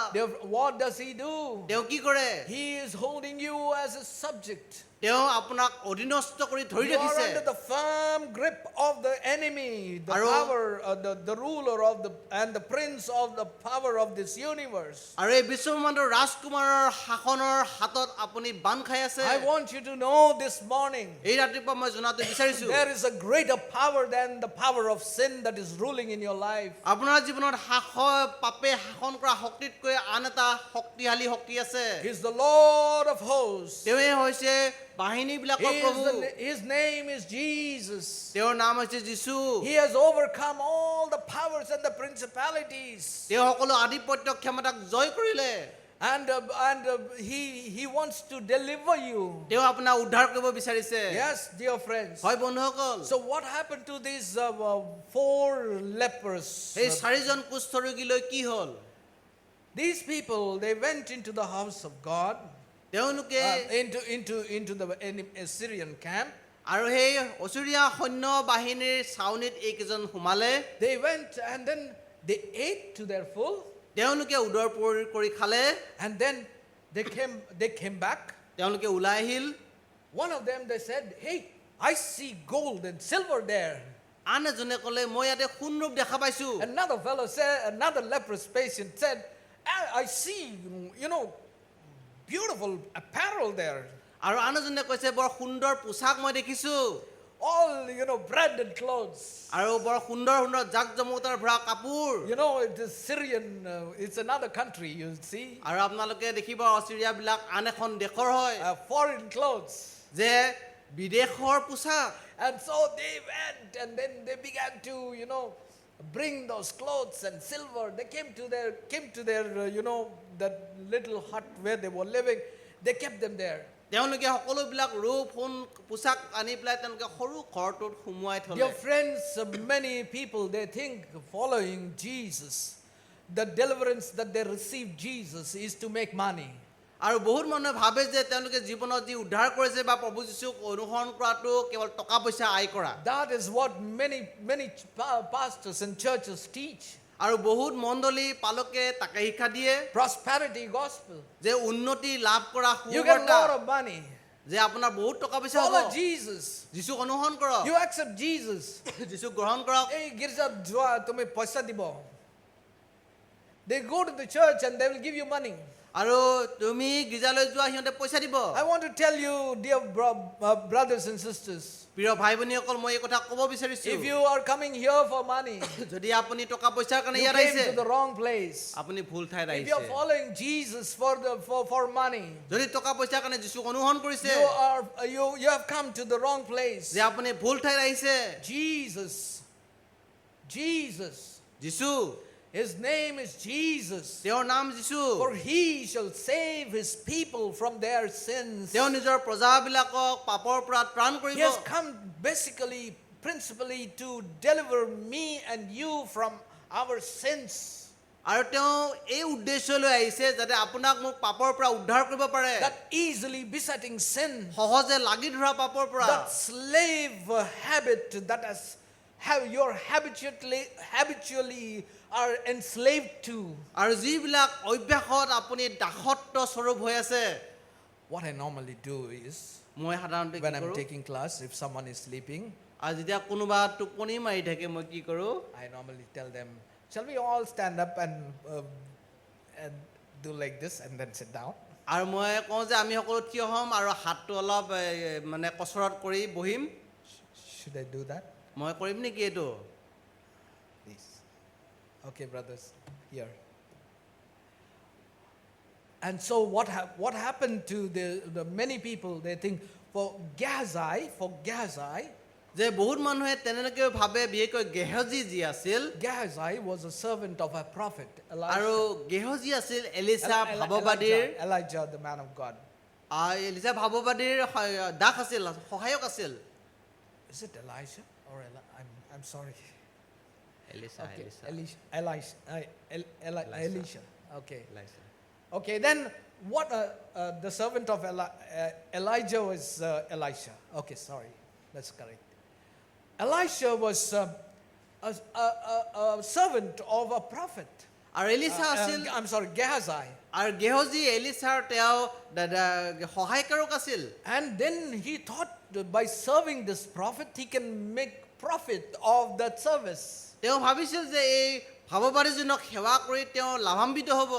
Speaker 1: what does he do?
Speaker 2: তেওঁ কি কৰে
Speaker 1: He is holding you as a subject.
Speaker 2: তেওঁ আপোনাক অধীনস্থ কৰি ধৰি
Speaker 1: You are
Speaker 2: ৰাখিছে
Speaker 1: under the firm grip of the enemy, the
Speaker 2: Aro-
Speaker 1: power, the ruler and the prince of the power of this universe.
Speaker 2: আৰু এই বিশ্বব্ৰহ্মাণ্ডৰ ৰাজকুমাৰৰ শাসনৰ হাতত আপুনি বান্ধ খাই আছে
Speaker 1: I want you to know this morning,
Speaker 2: এই ৰাতিপুৱা মই জনাটো বিচাৰিছো
Speaker 1: there is a greater power than the power of sin that is ruling in in your life.
Speaker 2: আপোনাৰ জীৱনত পাপে শাসন কৰা শক্তিতকৈ আন এটা শক্তিশালী শক্তি আছে
Speaker 1: He's the Lord of hosts.
Speaker 2: তেওঁৱে হৈছে বাহিনীবিলাকৰ প্ৰভু
Speaker 1: His name is Jesus.
Speaker 2: তেওঁৰ নাম হৈছে যীশু
Speaker 1: He has overcome all the powers and the principalities.
Speaker 2: তেওঁ সকলো আধিপত্য ক্ষমতাক জয় কৰিলে
Speaker 1: And he wants to deliver you.
Speaker 2: তেওঁ আপোনাক উদ্ধাৰ কৰিব বিচাৰিছে
Speaker 1: Yes, dear friends.
Speaker 2: হয় বন্ধুসকল
Speaker 1: So what happened to these 4 lepers?
Speaker 2: এই চাৰিজন কুষ্ঠৰোগীলৈ কি হ'ল
Speaker 1: These people, they went into the house of God,
Speaker 2: তেওঁলোকে
Speaker 1: into the Assyrian camp.
Speaker 2: আৰু সেই অসুৰীয়া সৈন্য বাহিনীৰ ছাউনীত এইকেইজন সোমালে
Speaker 1: They went and then they ate to their full.
Speaker 2: তেওঁলোকে উদৰপূৰ কৰি খালে
Speaker 1: And then they came back.
Speaker 2: তেওঁলোকে ওলাই Ahil
Speaker 1: One of them, they said, hey, I see gold and silver there.
Speaker 2: আন এজনে ক'লে মই ইয়াতে সোণৰূপ দেখা পাইছো
Speaker 1: Another fellow said, another leprous patient said, I see, beautiful apparel there.
Speaker 2: আৰু আন এজনে কৈছে বৰ সুন্দৰ পোছাক মই দেখিছো
Speaker 1: All, branded clothes.
Speaker 2: আৰু বৰ সুন্দৰ সুন্দৰ জাকজমকতাৰ ভৰা কাপোৰ
Speaker 1: It is Syrian, it's another country, you see.
Speaker 2: আৰু আপোনালোকে দেখিব অষ্ট্ৰেলিয়াবিলাক আন এখন দেশৰ হয়
Speaker 1: Foreign clothes.
Speaker 2: যে বিদেশৰ পোছাক
Speaker 1: And so they went and then they began to, bring those clothes and silver. They came to their, that little hut where they were living. They kept them there.
Speaker 2: তেওঁলোকে সকলোবিলাক ৰূপ সোণ পোছাক আনি পেলাই তেওঁলোকে সৰু ঘৰটোত সুমুৱাই থলে
Speaker 1: Dear friends, many people, they think following Jesus, the deliverance that they receive Jesus is to make money.
Speaker 2: আৰু বহুত মানুহে ভাবে যে তেওঁলোকে জীৱনত যি উদ্ধাৰ কৰিছে বা প্ৰভু যীশুক অনুসৰণ কৰাটো কেৱল টকা পইচা আয় কৰা
Speaker 1: That is what many pastors and churches teach.
Speaker 2: আৰু বহুত মণ্ডলী পালকে তাকে শিক্ষা দিয়ে
Speaker 1: Prosperity gospel.
Speaker 2: যে উন্নতি লাভ কৰা
Speaker 1: You get a
Speaker 2: সুবাৰ্তা
Speaker 1: lot of money.
Speaker 2: যে আপোনাৰ বহুত টকা পইচা হ'ব
Speaker 1: Follow Jesus.
Speaker 2: যীশুক অনুসৰণ কৰক
Speaker 1: You accept Jesus.
Speaker 2: যীশুক গ্ৰহণ কৰক
Speaker 1: Hey, girja jua tumhe paisa dibo. They go to the church and they will give you money.
Speaker 2: আৰু তুমি গীৰ্জালৈ যোৱা সিহঁতে পইচা দিব
Speaker 1: I want to tell you, dear brothers and sisters,
Speaker 2: প্ৰিয় ভাই ভনীসকল মই এই কথা ক'ব বিচাৰিছো
Speaker 1: if you are coming here for money,
Speaker 2: যদি আপুনি টকা পইচাৰ কাৰণে
Speaker 1: you
Speaker 2: ইয়াত
Speaker 1: came
Speaker 2: আহিছে
Speaker 1: to the wrong place.
Speaker 2: আপুনি ভুল ঠাইত
Speaker 1: If you are
Speaker 2: আহিছে
Speaker 1: following Jesus for money,
Speaker 2: যদি টকা পইচাৰ কাৰণে যীশুক অনুসৰণ কৰিছে
Speaker 1: you have come to the wrong place.
Speaker 2: যে আপুনি ভুল ঠাইত আহিছে
Speaker 1: Jesus,
Speaker 2: যীশু
Speaker 1: his name is Jesus.
Speaker 2: তেওঁৰ নাম যীশু
Speaker 1: For he shall save his people from their sins.
Speaker 2: তেওঁ নিজৰ প্ৰজাবিলাকক পাপৰ পৰা ত্ৰাণ
Speaker 1: He
Speaker 2: কৰিব
Speaker 1: has come principally to deliver me and you from our sins.
Speaker 2: আৰু তেওঁ এই উদ্দেশ্যলৈ আহিছে যাতে আপোনাক মোক পাপৰ পৰা উদ্ধাৰ কৰিব পাৰে
Speaker 1: That easily besetting sin,
Speaker 2: সহজে লাগি ধৰা পাপৰ পৰা
Speaker 1: that slave habit that you're habitually are enslaved to.
Speaker 2: আৰু যিবিলাক অভ্যাসত আপুনি দাসত্ব স্বৰূপ হৈ আছে
Speaker 1: What I normally do is,
Speaker 2: মই সাধাৰণতে
Speaker 1: when
Speaker 2: কি
Speaker 1: I'm
Speaker 2: কৰোঁ
Speaker 1: taking class, if someone is sleeping,
Speaker 2: আৰু যেতিয়া কোনোবা টোপনি মাৰি থাকে মই কি কৰোঁ
Speaker 1: I normally tell them, shall we all stand up and do like this and then sit down?
Speaker 2: আৰু মই কওঁ যে আমি সকলো থিয় হ'ম আৰু হাতটো অলপ মানে কচৰত কৰি বহিম
Speaker 1: Should I do that?
Speaker 2: মই কৰিম নেকি এইটো
Speaker 1: Please. Okay, brothers, here. And so what happened to the many people, they think, for Gehazi,
Speaker 2: যে বহুত মানুহে তেনেকৈ ভাবে বিশেষকৈ গেহজী যি আছিল
Speaker 1: Gehazi was a servant of a prophet,
Speaker 2: আৰু গেহজী আছিল এলিছা ভাৱবাদীৰ
Speaker 1: Elijah, the man of God.
Speaker 2: Elisha ভাৱবাদীৰ দাস আছিল সহায়ক আছিল
Speaker 1: Is it Elijah or I'm sorry.
Speaker 2: Elisha
Speaker 1: Okay,
Speaker 2: Elisha
Speaker 1: Elisha. Okay. Okay, then what the servant of Elijah was Elisha. Okay, sorry, that's correct. Elisha was a servant of a prophet.
Speaker 2: আৰু Alyssa আছিল
Speaker 1: I'm sorry, Gehazi.
Speaker 2: আৰু গেহজী এলিছাৰ তেওঁ সহায়কাৰক আছিল
Speaker 1: And then he thought that by serving this prophet, he can make profit of that service.
Speaker 2: তেওঁ ভাবিছিল যে এই ভাৱবাদীজনক সেৱা কৰি তেওঁ লাভান্বিত হ'ব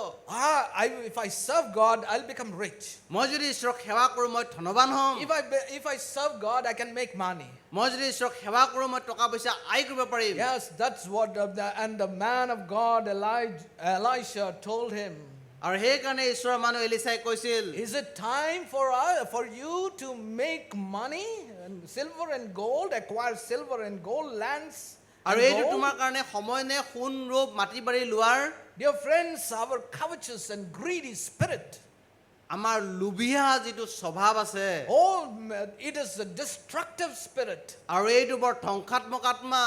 Speaker 1: If I serve God, I'll become rich.
Speaker 2: মই যদি ঈশ্বৰক সেৱা কৰোঁ মই ধনৱান হ'ম
Speaker 1: If I serve God, I can make money.
Speaker 2: মই যদি ঈশ্বৰক সেৱা কৰোঁ মই টকা পইচা আয় কৰিব পাৰিম
Speaker 1: Yes, that's what and the man of God Elisha told him.
Speaker 2: আৰু সেইকাৰণে ঈশ্বৰৰ মানুহ এলিছাই কৈছিল
Speaker 1: Is it time for you to make money and silver and gold, acquire silver and gold, lands
Speaker 2: আৰু
Speaker 1: and
Speaker 2: এইটো
Speaker 1: gold?
Speaker 2: তোমাৰ কাৰণে সময় নে সোণ ৰূপ মাটি বাৰী লোৱাৰ
Speaker 1: Dear friends, our covetous and greedy spirit,
Speaker 2: আমাৰ লোভীয়া যিটো স্বভাৱ আছে
Speaker 1: it is a destructive spirit.
Speaker 2: আৰু এইটো বৰ ধ্বংসাত্মক আত্মা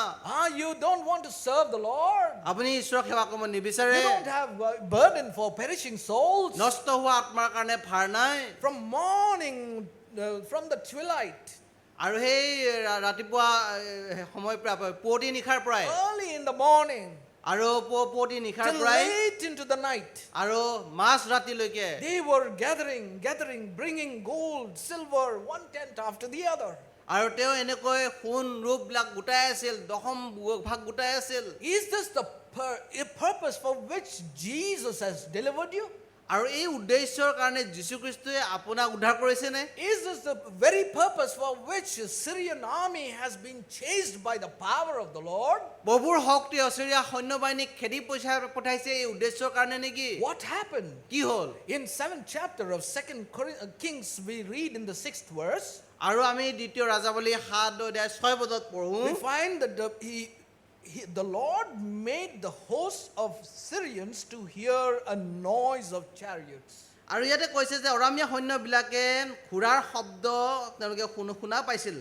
Speaker 1: You don't want to serve the Lord.
Speaker 2: আপুনি ঈশ্বৰক সেৱা কৰিব নিবিচাৰে
Speaker 1: You don't have a burden for perishing souls.
Speaker 2: নষ্ট হোৱা আত্মাৰ কাৰণে ভাৰ নাই
Speaker 1: From morning, from the twilight,
Speaker 2: আৰু সেই ৰাতিপুৱা সময় পুৱতি নিশাৰ পৰাই
Speaker 1: early in the morning,
Speaker 2: আৰু পুৱতি নিশাৰ
Speaker 1: till
Speaker 2: পৰাই
Speaker 1: late into the night,
Speaker 2: আৰু মাছ ৰাতিলৈকে
Speaker 1: they were gathering, bringing gold, silver, one tent after the other.
Speaker 2: আৰু তেওঁ এনেকৈ সোণ ৰূপবিলাক গোটাই আছিল দশম ভাগ গোটাই আছিল
Speaker 1: Is this the purpose for which Jesus has delivered you?
Speaker 2: আৰু এই উদ্দেশ্যৰ কাৰণে যীশুখ্ৰীষ্টই আপোনাক উদ্ধাৰ কৰিছেনে
Speaker 1: Is this the very purpose for which the Syrian army has been chased by the power of the Lord?
Speaker 2: প্ৰভুৰ শক্তি অচিৰিয়া সৈন্যবাহিনীক খেদি পঠাইছে এই উদ্দেশ্যৰ কাৰণে নেকি
Speaker 1: What happened?
Speaker 2: কি হ'ল
Speaker 1: In 7th chapter of 2nd Kings, we read in the 6th verse,
Speaker 2: আৰু আমি দ্বিতীয় ৰাজাৱলী 7:6 পঢ়ো
Speaker 1: we find that the Lord made the host of Syrians to hear a noise of chariots.
Speaker 2: আৰু ইয়াতে কৈছে যে অৰামীয়া সৈন্যবিলাকে ঘোঁৰাৰ শব্দ তেওঁলোকে শুনা পাইছিল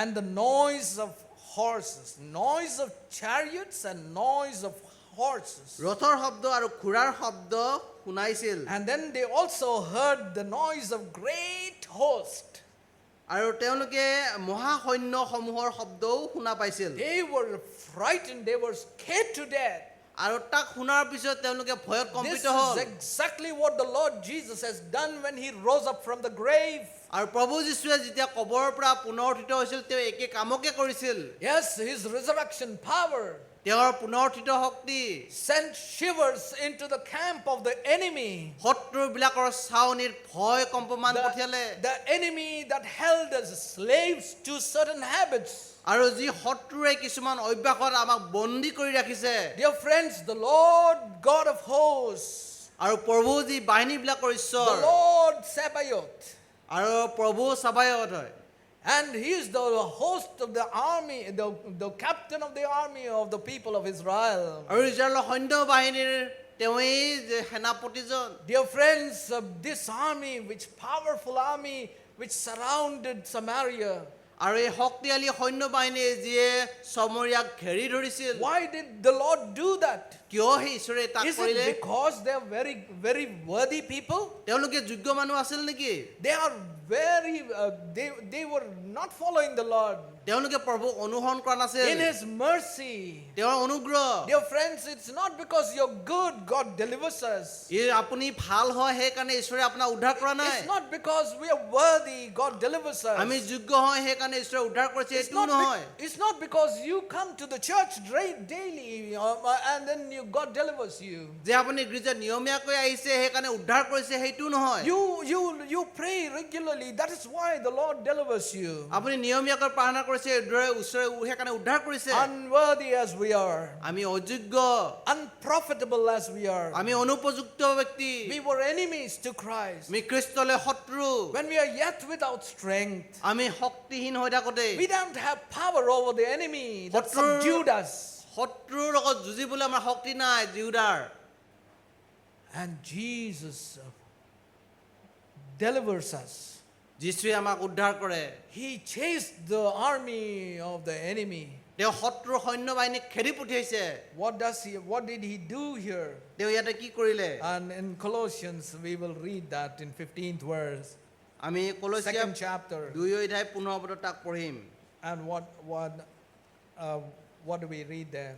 Speaker 1: And the noise of horses, noise of chariots and noise of horses.
Speaker 2: ৰথৰ শব্দ আৰু ঘোঁৰাৰ শব্দ শুনাইছিল
Speaker 1: And then they also heard the noise of great host.
Speaker 2: আৰু তেওঁলোকে মহাসৈন্যসমূহৰ শব্দও শুনা পাইছিল
Speaker 1: They were frightened, they were scared to death.
Speaker 2: আৰু তাক শুনাৰ পিছত তেওঁলোকে ভয়ত
Speaker 1: This
Speaker 2: কম্পিত
Speaker 1: is
Speaker 2: হ'ল
Speaker 1: exactly what the Lord Jesus has done when he rose up from the grave.
Speaker 2: আৰু প্ৰভু যীশুৱে যেতিয়া কবৰৰ পৰা পুনৰ উত্থিত হৈছিল তেওঁ একে কামকে কৰিছিল
Speaker 1: Yes, his resurrection power
Speaker 2: তেওঁৰ পুনৰ উত্থিত শক্তি
Speaker 1: sent shivers into the camp of the enemy.
Speaker 2: শত্ৰুবিলাকৰ ছাউনীত ভয় কম্পমান পঠিয়ালে
Speaker 1: The enemy that held us slaves to certain habits.
Speaker 2: আৰু যি শত্ৰুৱে কিছুমান অভ্যাসত আমাক বন্দী কৰি ৰাখিছে
Speaker 1: Dear friends, the Lord God of hosts,
Speaker 2: আৰু প্ৰভু যি বাহিনীবিলাকৰ
Speaker 1: the
Speaker 2: ঈশ্বৰ
Speaker 1: Lord Sabaoth,
Speaker 2: আৰু প্ৰভু সাবায়ত হয়
Speaker 1: and he is the host of the army, the captain of the army of the people of Israel.
Speaker 2: আৰু ইজৰাইলৰ সৈন্য বাহিনীৰ তেওঁই যে সেনাপতিজন
Speaker 1: Dear friends, this army, which powerful army which surrounded Samaria,
Speaker 2: আৰু এই শক্তিশালী সৈন্য বাহিনীয়ে যিয়ে সমৰীয়াক ঘেৰি ধৰিছিল
Speaker 1: why did the Lord do that?
Speaker 2: কিয় সেই ঈশ্বৰে তাক
Speaker 1: Is
Speaker 2: কৰিলে
Speaker 1: it because they are very, very worthy people?
Speaker 2: তেওঁলোকে যোগ্য মানুহ আছিল নেকি
Speaker 1: They are very, they were not following the Lord.
Speaker 2: তেওঁলোকে প্ৰভুক অনুসৰণ কৰা নাছিল
Speaker 1: In his mercy.
Speaker 2: তেওঁৰ অনুগ্ৰহ
Speaker 1: Dear friends, it's not because you're good, God delivers us.
Speaker 2: আপুনি ভাল হয় সেইকাৰণে ঈশ্বৰে আপোনাক উদ্ধাৰ কৰা নাই
Speaker 1: It's not because we are worthy, God delivers us.
Speaker 2: আমি যোগ্য হয় সেইকাৰণে ঈশ্বৰে উদ্ধাৰ কৰিছে এইটো নহয়
Speaker 1: It's not because you come to the church daily and then God delivers you.
Speaker 2: যে আপুনি গীৰ্জাত নিয়মীয়াকৈ আহিছে সেইকাৰণে উদ্ধাৰ কৰিছে সেইটো নহয়
Speaker 1: You pray regularly. That is why the Lord delivers you.
Speaker 2: আপুনি নিয়মীয়াকৈ প্ৰাৰ্থনা কৰিছে ঈশ্বৰে সেইকাৰণে উদ্ধাৰ কৰিছে
Speaker 1: Unworthy as we are,
Speaker 2: আমি অযোগ্য
Speaker 1: unprofitable as we are,
Speaker 2: আমি অনুপযুক্ত ব্যক্তি
Speaker 1: we were enemies to Christ.
Speaker 2: আমি খ্ৰীষ্টলৈ শত্ৰু
Speaker 1: When we are yet without strength,
Speaker 2: আমি শক্তিহীন হৈ থাকোতে
Speaker 1: we don't have power over the enemy that
Speaker 2: Shotru-
Speaker 1: subdued us.
Speaker 2: শত্ৰুৰ লগত যুঁজিবলৈ আমাৰ শক্তি নাই জিউদাৰ
Speaker 1: And Jesus delivers us.
Speaker 2: যীশুৱে আমাক উদ্ধাৰ কৰে
Speaker 1: He chased the army of the enemy.
Speaker 2: তেওঁ শত্ৰুৰ সৈন্য বাহিনীক খেদি পঠিয়াইছে
Speaker 1: What did he do here?
Speaker 2: তেওঁ ইয়াতে কি কৰিলে
Speaker 1: And in Colossians, we will read that in 15th verse,
Speaker 2: আমি কলচীয়া
Speaker 1: 2nd chapter.
Speaker 2: 2:15 পদত তাক পঢ়িম
Speaker 1: And what do we read there?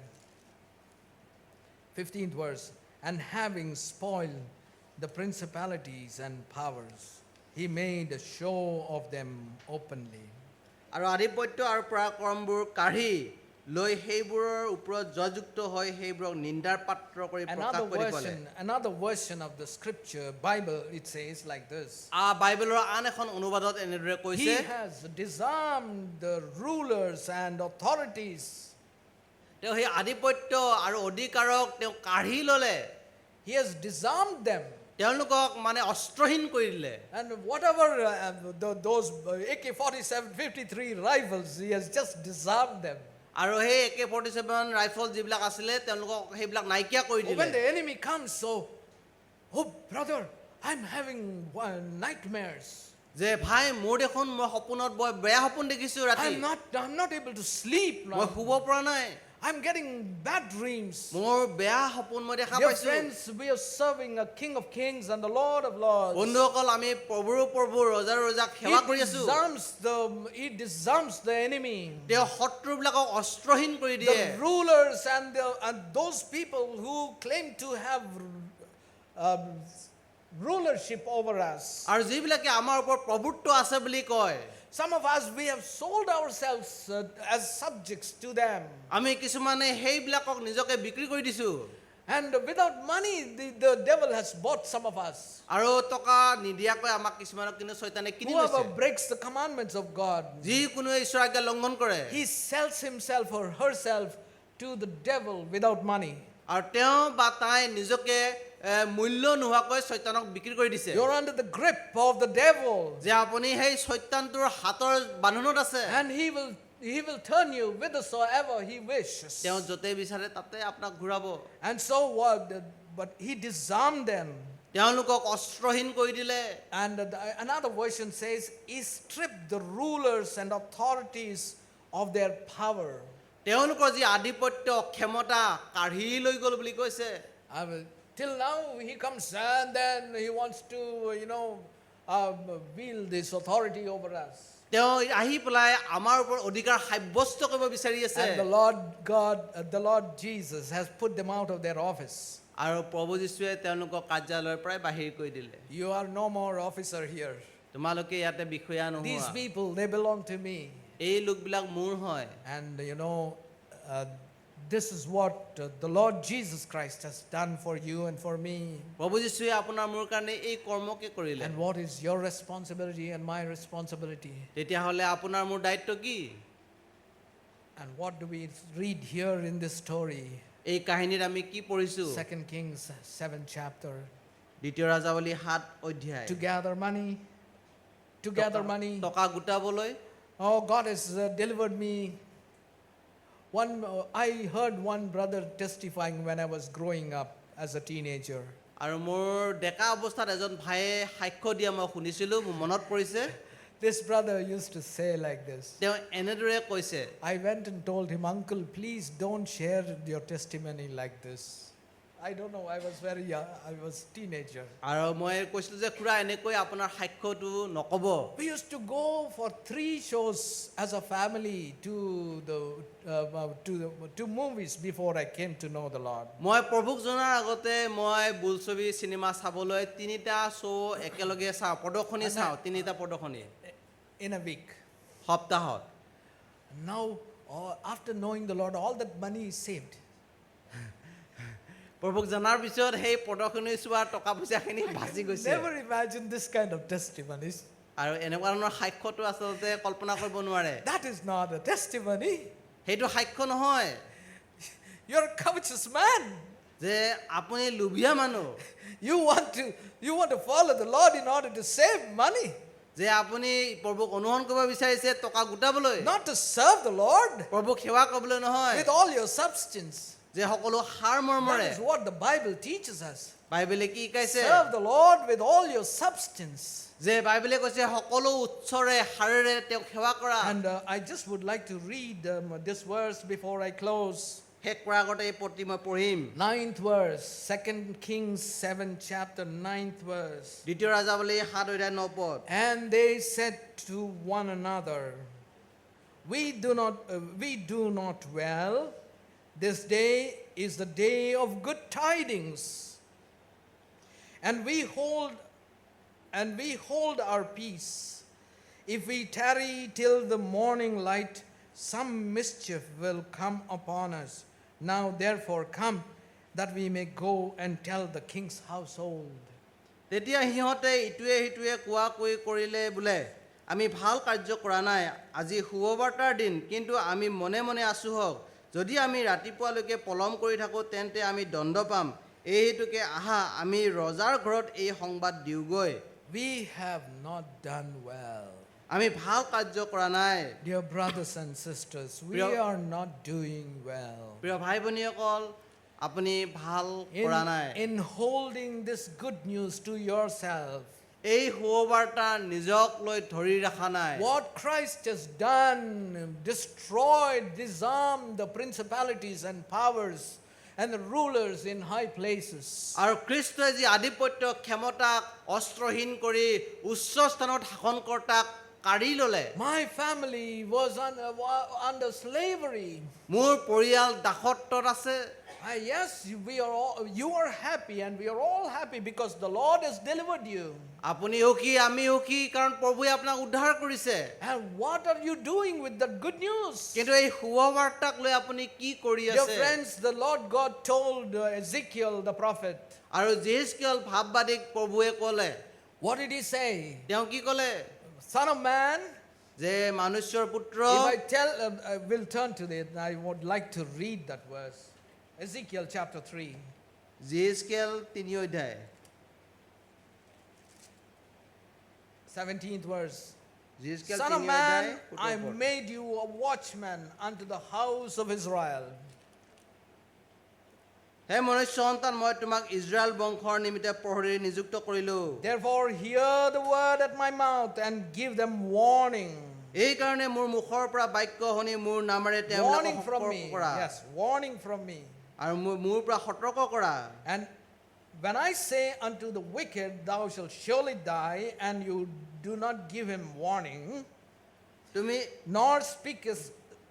Speaker 1: 15th verse. And having spoiled the principalities and powers, he made a show of them openly.
Speaker 2: আৰু আধিপত্য আৰু পৰাক্ৰমবোৰ কাঢ়ি লৈ সেইবোৰৰ ওপৰত জয়যুক্ত হৈ সেইবোৰক নিন্দাৰ পাত্ৰ কৰি প্ৰকাশ কৰি ক'লে
Speaker 1: Another version of the scripture, Bible, it says like this.
Speaker 2: বাইবেলৰ আন এখন অনুবাদত এনেদৰে
Speaker 1: He
Speaker 2: কৈছে
Speaker 1: has disarmed the rulers and authorities.
Speaker 2: তেওঁ সেই আধিপত্য আৰু অধিকাৰক তেওঁ কাঢ়ি ল'লে
Speaker 1: He has disarmed them.
Speaker 2: তেওঁলোকক মানে অস্ত্ৰহীন কৰি দিলে
Speaker 1: And whatever those AK-47, 53 rifles, he has just disarmed them.
Speaker 2: আৰু সেই AK-47 ৰাইফল যিবিলাক আছিলে তেওঁলোকক সেইবিলাক নাইকিয়া কৰি দিলে
Speaker 1: When the enemy comes, oh brother, I'm having nightmares.
Speaker 2: যে ভাই মোৰ দেখোন মই সপোনত বৰ বেয়া সপোন দেখিছো ৰাতি
Speaker 1: I'm not able to sleep.
Speaker 2: মই শুব পৰা নাই
Speaker 1: I'm getting bad dreams.
Speaker 2: মোৰ বেয়া সপোন মই দেখা
Speaker 1: Dear
Speaker 2: পাইছো
Speaker 1: friends, we are serving a King of Kings and the Lord of Lords.
Speaker 2: বন্ধুসকল আমি প্ৰভুৰ প্ৰভু ৰজাৰ ৰজাক সেৱা কৰি আছো
Speaker 1: He disarms the enemy.
Speaker 2: তেওঁ শত্ৰুবিলাকক অস্ত্ৰহীন কৰি দিয়ে
Speaker 1: The rulers and those people who claim to have rulership over us.
Speaker 2: আৰু যিবিলাকে আমাৰ ওপৰত প্ৰভুত্ব আছে বুলি কয়
Speaker 1: Some of us, we have sold ourselves as subjects to them.
Speaker 2: আমি কিছুমানে সেইবিলাকক নিজকে বিক্ৰী কৰি দিছো
Speaker 1: And without money, the devil has bought some of us.
Speaker 2: আৰু টকা নিদিয়াকৈ আমাক কিছুমানক কিন্তু শয়তানে কিনি লৈছে
Speaker 1: Whoever breaks the commandments of God,
Speaker 2: যিকোনো ঈশ্বৰ আজ্ঞা লংঘন কৰে
Speaker 1: he sells himself or herself to the devil without money.
Speaker 2: আৰু তেওঁ বা তাই নিজকে মূল্য নোহোৱাকৈ শয়তানক বিক্ৰী কৰি দিছে
Speaker 1: You're under the grip of the devil.
Speaker 2: যে আপুনি সেই শয়তানটোৰ হাতৰ বান্ধোনত আছে
Speaker 1: And he will turn you whithersoever he wishes.
Speaker 2: তেওঁ য'তে বিচাৰে তাতে আপোনাক ঘূৰাব
Speaker 1: And so what? But he disarmed them.
Speaker 2: তেওঁলোকক অস্ত্ৰহীন কৰি দিলে
Speaker 1: And another version says, he stripped the rulers and authorities of their power.
Speaker 2: তেওঁলোকৰ যি আধিপত্য ক্ষমতা কাঢ়ি লৈ গ'ল বুলি কৈছে
Speaker 1: Till now he comes and then he wants to, wield this authority over us.
Speaker 2: তেওঁ আহি পেলাই আমাৰ ওপৰত অধিকাৰ সাব্যস্ত কৰিব বিচাৰি আছে
Speaker 1: And the Lord God, the Lord Jesus has put them out of their office.
Speaker 2: আৰু প্ৰভু যীশুৱে তেওঁলোকক কাৰ্যালয়ৰ পৰাই বাহিৰ কৰি দিলে
Speaker 1: You are no more officer here.
Speaker 2: তোমালোকে ইয়াতে বিষয়া
Speaker 1: These
Speaker 2: নোহোৱা
Speaker 1: people, they belong to me.
Speaker 2: এই লোকবিলাক মোৰ হয়
Speaker 1: And this is what the Lord Jesus Christ has done for you and for me.
Speaker 2: প্ৰভু যীশুৱে আপোনাৰ মোৰ কাৰণে এই কৰ্মকে কৰিলে
Speaker 1: And what is your responsibility and my responsibility?
Speaker 2: তেতিয়াহ'লে আপোনাৰ মোৰ দায়িত্ব কি
Speaker 1: And what do we read here in this story?
Speaker 2: এই কাহিনীত আমি কি পঢ়িছো
Speaker 1: 2 Kings 7th chapter.
Speaker 2: দ্বিতীয় ৰাজাৱলী 7 অধ্যায়
Speaker 1: To gather money.
Speaker 2: টকা গোটাবলৈ
Speaker 1: Oh, God has delivered me. I heard one brother testifying when I was growing up as a teenager.
Speaker 2: আৰু মোৰ ডেকা অৱস্থাত এজন ভাইয়ে সাক্ষ্য দিয়া মই শুনিছিলো মোৰ মনত পৰিছে
Speaker 1: This brother used to say like this.
Speaker 2: তেওঁ এনেদৰে কৈছে
Speaker 1: I went and told him, Uncle, please don't share your testimony like this. I don't know, I was very young, I was teenager.
Speaker 2: আৰু মই কৈছিলো যে খুৰা এনেকৈ আপোনাৰ সাক্ষ্যটো নকব
Speaker 1: We used to go for 3 shows as a family to movies before I came to know the Lord.
Speaker 2: মই প্ৰভুক জনাৰ আগতে মই বোলছবি চিনেমা চাবলৈ 3টা শ্ব' একেলগে চাওঁ প্ৰদৰ্শনী চাওঁ 3টা প্ৰদৰ্শনী
Speaker 1: In a week.
Speaker 2: সপ্তাহত
Speaker 1: Now, after knowing the Lord, all that money is saved.
Speaker 2: প্ৰভুক জনাৰ পিছত সেই প্ৰদৰ্শনী চোৱাৰ টকা পইচাখিনি বাচি গৈছে
Speaker 1: Never imagine this kind of testimonies.
Speaker 2: আৰু এনেকুৱা ধৰণৰ সাক্ষ্যটো আচলতে কল্পনা কৰিব নোৱাৰে
Speaker 1: That is not a testimony.
Speaker 2: সেইটো সাক্ষ্য নহয়
Speaker 1: You're a covetous man.
Speaker 2: যে আপুনি লোভীয়া মানুহ
Speaker 1: You want to follow the Lord in order to save money,
Speaker 2: যে আপুনি প্ৰভুক অনুসৰণ কৰিব বিচাৰিছে টকা গোটাবলৈ
Speaker 1: not to serve the Lord
Speaker 2: প্ৰভুক সেৱা কৰিবলৈ নহয়
Speaker 1: with all your substance.
Speaker 2: যে সকলো সাৰ মৰ্মৰে
Speaker 1: That is what the Bible teaches us.
Speaker 2: বাইবেলে কি কৈছে
Speaker 1: Serve the Lord with all your substance.
Speaker 2: যে বাইবেলে কৈছে সকলো উৎসৰে হাৰেৰে তেওঁক সেৱা কৰা
Speaker 1: And I just would like to read this verse before I close.
Speaker 2: শেষ কৰাৰ আগতে এই পতি মই পঢ়িম
Speaker 1: 9th verse, 2 Kings 7th chapter, 9th verse.
Speaker 2: দ্বিতীয় ৰাজাৱলী 7 অধ্যায় 9 পদ
Speaker 1: And they said to one another, we do not well. This day is the day of good tidings. And we hold our peace. If we tarry till the morning light, some mischief will come upon us. Now therefore come, that we may go and tell the king's household.
Speaker 2: তেতিয়া সিহঁতে ইটোৱে সিটোৱে কোৱাকৈ কৰিলে বোলে আমি ভাল কাৰ্য কৰা নাই আজি শুভবাৰ্তাৰ দিন কিন্তু আমি মনে মনে আছো হওক যদি আমি ৰাতিপুৱালৈকে পলম কৰি থাকো তেন্তে আমি দণ্ড পাম এই হেতুকে আহা আমি ৰজাৰ ঘৰত এই সংবাদ দিওগৈ
Speaker 1: We have not done well.
Speaker 2: আমি ভাল কাৰ্য কৰা নাই
Speaker 1: Dear brothers and sisters, we
Speaker 2: Priya-
Speaker 1: are not doing well.
Speaker 2: প্ৰিয় ভাই ভনীসকল আপুনি ভাল কৰা নাই
Speaker 1: In holding this good news to yourself,
Speaker 2: এই শুভবাৰ্তা নিজক লৈ ধৰি ৰাখা নাই
Speaker 1: what Christ has done, destroyed, disarmed the principalities and powers and the rulers in high places.
Speaker 2: আৰু খ্ৰীষ্টই যি আধিপত্য ক্ষমতাক অস্ত্ৰহীন কৰি উচ্চ স্থানত শাসনকৰ্তাক কাঢ়ি ল'লে
Speaker 1: My family was under slavery.
Speaker 2: মোৰ পৰিয়াল দাসত্বত আছে
Speaker 1: Yes, you are happy, and we are all happy because the Lord has delivered you.
Speaker 2: আপুনি সুখী আমি সুখী কাৰণ প্ৰভুৱে আপোনাক উদ্ধাৰ কৰিছে
Speaker 1: And what are you doing with that good news?
Speaker 2: কিন্তু এই শুভবাৰ্তাক লৈ আপুনি কি কৰি
Speaker 1: Dear
Speaker 2: আছে
Speaker 1: friends, the Lord God told Ezekiel the prophet,
Speaker 2: আৰু যিহেজকেল ভাৱবাদীক প্ৰভুৱে ক'লে
Speaker 1: what did he say?
Speaker 2: তেওঁ কি ক'লে
Speaker 1: Son of man,
Speaker 2: যে মনুষ্যৰ পুত্ৰ
Speaker 1: if I will turn to it, I would like to read that verse. Ezekiel chapter 3.
Speaker 2: যিহেজকেল 3 অধ্যায়
Speaker 1: 17th verse.
Speaker 2: যিহেজকেল
Speaker 1: Son
Speaker 2: 3
Speaker 1: of
Speaker 2: অধ্যায়
Speaker 1: man, I made you a watchman unto the house of Israel.
Speaker 2: হে মনুষ্য সন্তান মই তোমাক ইজৰাইল বংশৰ নিমিত্তে প্ৰহৰী নিযুক্ত কৰিলো
Speaker 1: Therefore hear the word at my mouth and give them warning.
Speaker 2: এই কাৰণে মোৰ মুখৰ পৰা বাক্য শুনি মোৰ নামেৰে তেওঁলোকক
Speaker 1: Warning from
Speaker 2: সতৰ্ক
Speaker 1: me.
Speaker 2: কৰা
Speaker 1: Yes, warning from me.
Speaker 2: আৰু মোৰ পৰা সতৰ্ক কৰা
Speaker 1: And when I say unto the wicked, thou shalt surely die, and you do not give him warning,
Speaker 2: তুমি
Speaker 1: nor speakest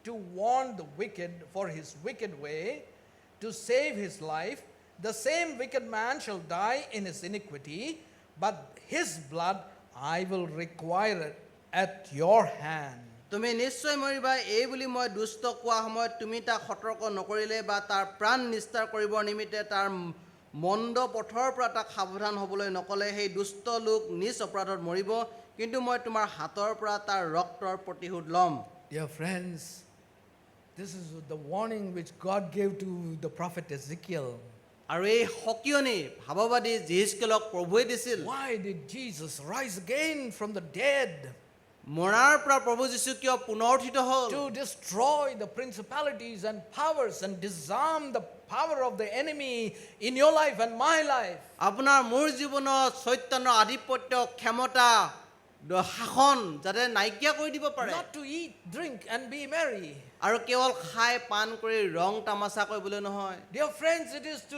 Speaker 1: to warn the wicked for his wicked way, to save his life, the same wicked man shall die in his iniquity, but his blood I will require at your hand.
Speaker 2: তুমি নিশ্চয় মৰিবা এই বুলি মই দুষ্ট কোৱা সময়ত তুমি তাক সতৰ্ক নকৰিলে বা তাৰ প্ৰাণ নিস্তাৰ কৰিবৰ নিমিত্তে তাৰ মন্দ পথৰ পৰা তাক সাৱধান হ'বলৈ নকলে সেই দুষ্ট লোক নিজ অপৰাধত মৰিব কিন্তু মই তোমাৰ হাতৰ পৰা তাৰ ৰক্তৰ প্ৰতিশোধ ল'ম
Speaker 1: Dear friends, this is the warning which God gave to the prophet Ezekiel.
Speaker 2: আৰু এই সকিয়নি ভাৱবাদী যিহেজকেলক প্ৰভুৱে দিছিল
Speaker 1: Why did Jesus rise again from the dead?
Speaker 2: মৰাৰ পৰা প্ৰভু যীশু কিয় পুনৰ উঠিত হ'ল
Speaker 1: To destroy the principalities and powers and disarm the power of the enemy in your life and my life.
Speaker 2: আপোনাৰ মোৰ জীৱনত চৈতন্যৰ আধিপত্য ক্ষমতা শাসন যাতে নাইকিয়া কৰি দিব পাৰে
Speaker 1: Not to eat, drink, and be merry.
Speaker 2: আৰু কেৱল খাই পান কৰি ৰং তামাচা কৰিবলৈ নহয়
Speaker 1: Dear friends, it is to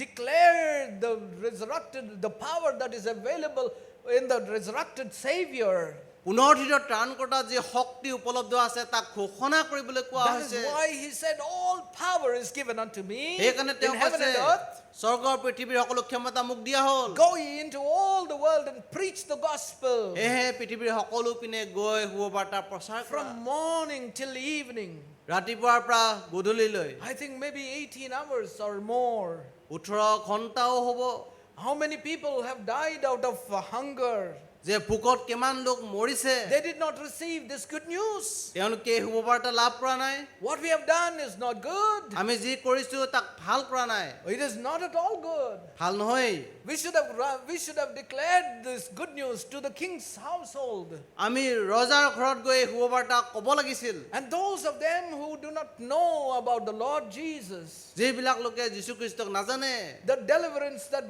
Speaker 1: declare the resurrected, the power that is available in the resurrected Savior.
Speaker 2: পুনৰ উঠিত ত্ৰাণকৰ্তা যি শক্তি উপলব্ধ আছে তাক ঘোষণা কৰিবলৈ কোৱা
Speaker 1: That is
Speaker 2: হৈছে
Speaker 1: why he said, all power is given unto me
Speaker 2: সেইকাৰণে
Speaker 1: in
Speaker 2: তেওঁ
Speaker 1: heaven
Speaker 2: কৈছে
Speaker 1: and earth.
Speaker 2: স্বৰ্গৰ পৃথিৱীৰ সকলো ক্ষমতা মোক দিয়া হ'ল
Speaker 1: Go ye into all the world and preach the gospel
Speaker 2: সেয়েহে পৃথিৱীৰ সকলো পিনে গৈ শুভবাৰ্তা প্ৰচাৰ কৰা
Speaker 1: from morning till evening.
Speaker 2: ৰাতিপুৱাৰ পৰা গধূলিলৈ
Speaker 1: I think maybe 18 hours or more.
Speaker 2: 18 ঘণ্টাও হ'ব
Speaker 1: How many people have died out of hunger?
Speaker 2: যে ভোকত কিমান লোক মৰিছে
Speaker 1: They did not receive this good news.
Speaker 2: তেওঁলোকে শুভবাৰ্তা লাভ কৰা নাই
Speaker 1: What we have done is not good.
Speaker 2: আমি যি কৰিছো তাক ভাল কৰা নাই
Speaker 1: It is not at all good.
Speaker 2: ভাল নহয়
Speaker 1: We should have declared this good news to the king's household.
Speaker 2: আমি ৰজাৰ ঘৰত গৈ শুভবাৰ্তা ক'ব লাগিছিল
Speaker 1: And those of them who do not know about the Lord Jesus,
Speaker 2: যিবিলাক লোকে যীশু খ্ৰীষ্টক নাজানে
Speaker 1: the deliverance that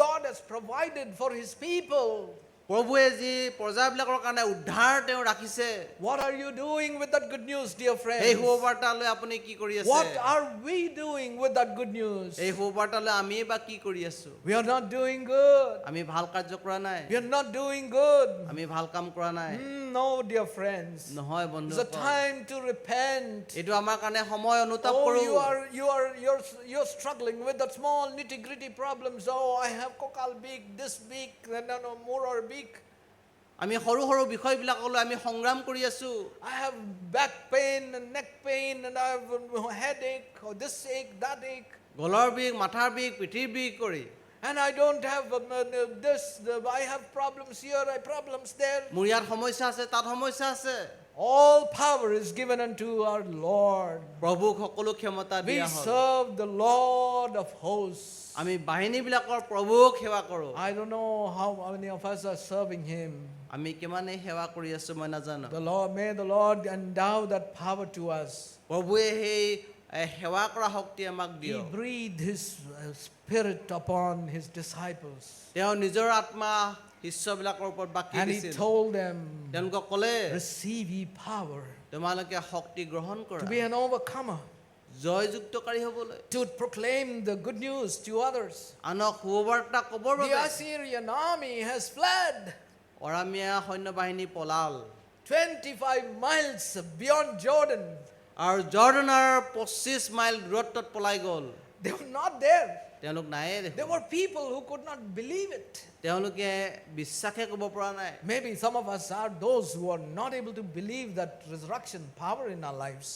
Speaker 1: God has provided for his people.
Speaker 2: প্ৰভুৱে যি প্ৰজাবিলাকৰ কাৰণে উদ্ধাৰ তেওঁ ৰাখিছে
Speaker 1: What are you doing with that good news, dear
Speaker 2: এই
Speaker 1: friends?
Speaker 2: শুভবাৰ্তালৈ আপুনি কি কৰি আছে
Speaker 1: What are we doing with that good news?
Speaker 2: এই শুভবাৰ্তালৈ আমি বা কি কৰি আছো
Speaker 1: We are not doing good.
Speaker 2: আমি ভাল কাৰ্য কৰা নাই
Speaker 1: We are not doing good.
Speaker 2: আমি ভাল কাম কৰা নাই
Speaker 1: No, dear friends.
Speaker 2: নহয় বন্ধু
Speaker 1: It's a time to repent.
Speaker 2: এইটো আমাৰ কাৰণে সময় অনুতাপ
Speaker 1: Oh,
Speaker 2: কৰো
Speaker 1: you're struggling with that small nitty-gritty problems. Oh, I have kokal beak, this beak, no, more or beak.
Speaker 2: আমি সৰু সৰু বিষয়বিলাকলৈ আমি সংগ্ৰাম কৰি আছো
Speaker 1: I have back pain and neck pain and I have headache or this ache, that ache.
Speaker 2: গলৰ বিষ মাথাৰ বিষ পিঠিৰ বিষ কৰি
Speaker 1: And I don't have I have problems here, I have problems there.
Speaker 2: মোৰ ইয়াত সমস্যা আছে তাত সমস্যা আছে
Speaker 1: All power is given unto our Lord.
Speaker 2: প্ৰভুক সকলো ক্ষমতা
Speaker 1: We
Speaker 2: দিয়া হ'ল
Speaker 1: serve the Lord of hosts.
Speaker 2: আমি বাহিনীবিলাকৰ প্ৰভুক সেৱা কৰোঁ
Speaker 1: I don't know how many of us are serving Him.
Speaker 2: আমি কিমানে সেৱা কৰি আছো মই নাজানো
Speaker 1: The Lord, may the Lord endow that power to us.
Speaker 2: প্ৰভুৱে সেই সেৱা কৰা শক্তি আমাক
Speaker 1: He
Speaker 2: দিয়ক
Speaker 1: breathed His Spirit upon His disciples.
Speaker 2: তেওঁ নিজৰ আত্মা শিষ্যবিলাকৰ ওপৰত বাকি
Speaker 1: And He
Speaker 2: দিছিল
Speaker 1: told them,
Speaker 2: তেওঁলোকক ক'লে
Speaker 1: receive ye power
Speaker 2: তোমালোকে শক্তি গ্ৰহণ কৰা
Speaker 1: to be an overcomer,
Speaker 2: জয়যুক্তকাৰী হ'বলৈ
Speaker 1: to proclaim the good news to others.
Speaker 2: আনক সুবাৰ্তা ক'বৰ
Speaker 1: The
Speaker 2: বাবে
Speaker 1: Assyrian army has fled
Speaker 2: অৰামীয়া সৈন্যবাহিনী পলাল
Speaker 1: 25 miles beyond Jordan.
Speaker 2: আৰু জৰ্ডানৰ 25 মাইল দূৰত্বত পলাই গ'ল
Speaker 1: They were not there.
Speaker 2: তেওঁলোক নায়ে দেখোন
Speaker 1: There were people who could not believe it.
Speaker 2: তেওঁলোকে বিশ্বাসে ক'ব পৰা নাই
Speaker 1: Maybe some of us are those who are not able to believe that resurrection power in our lives.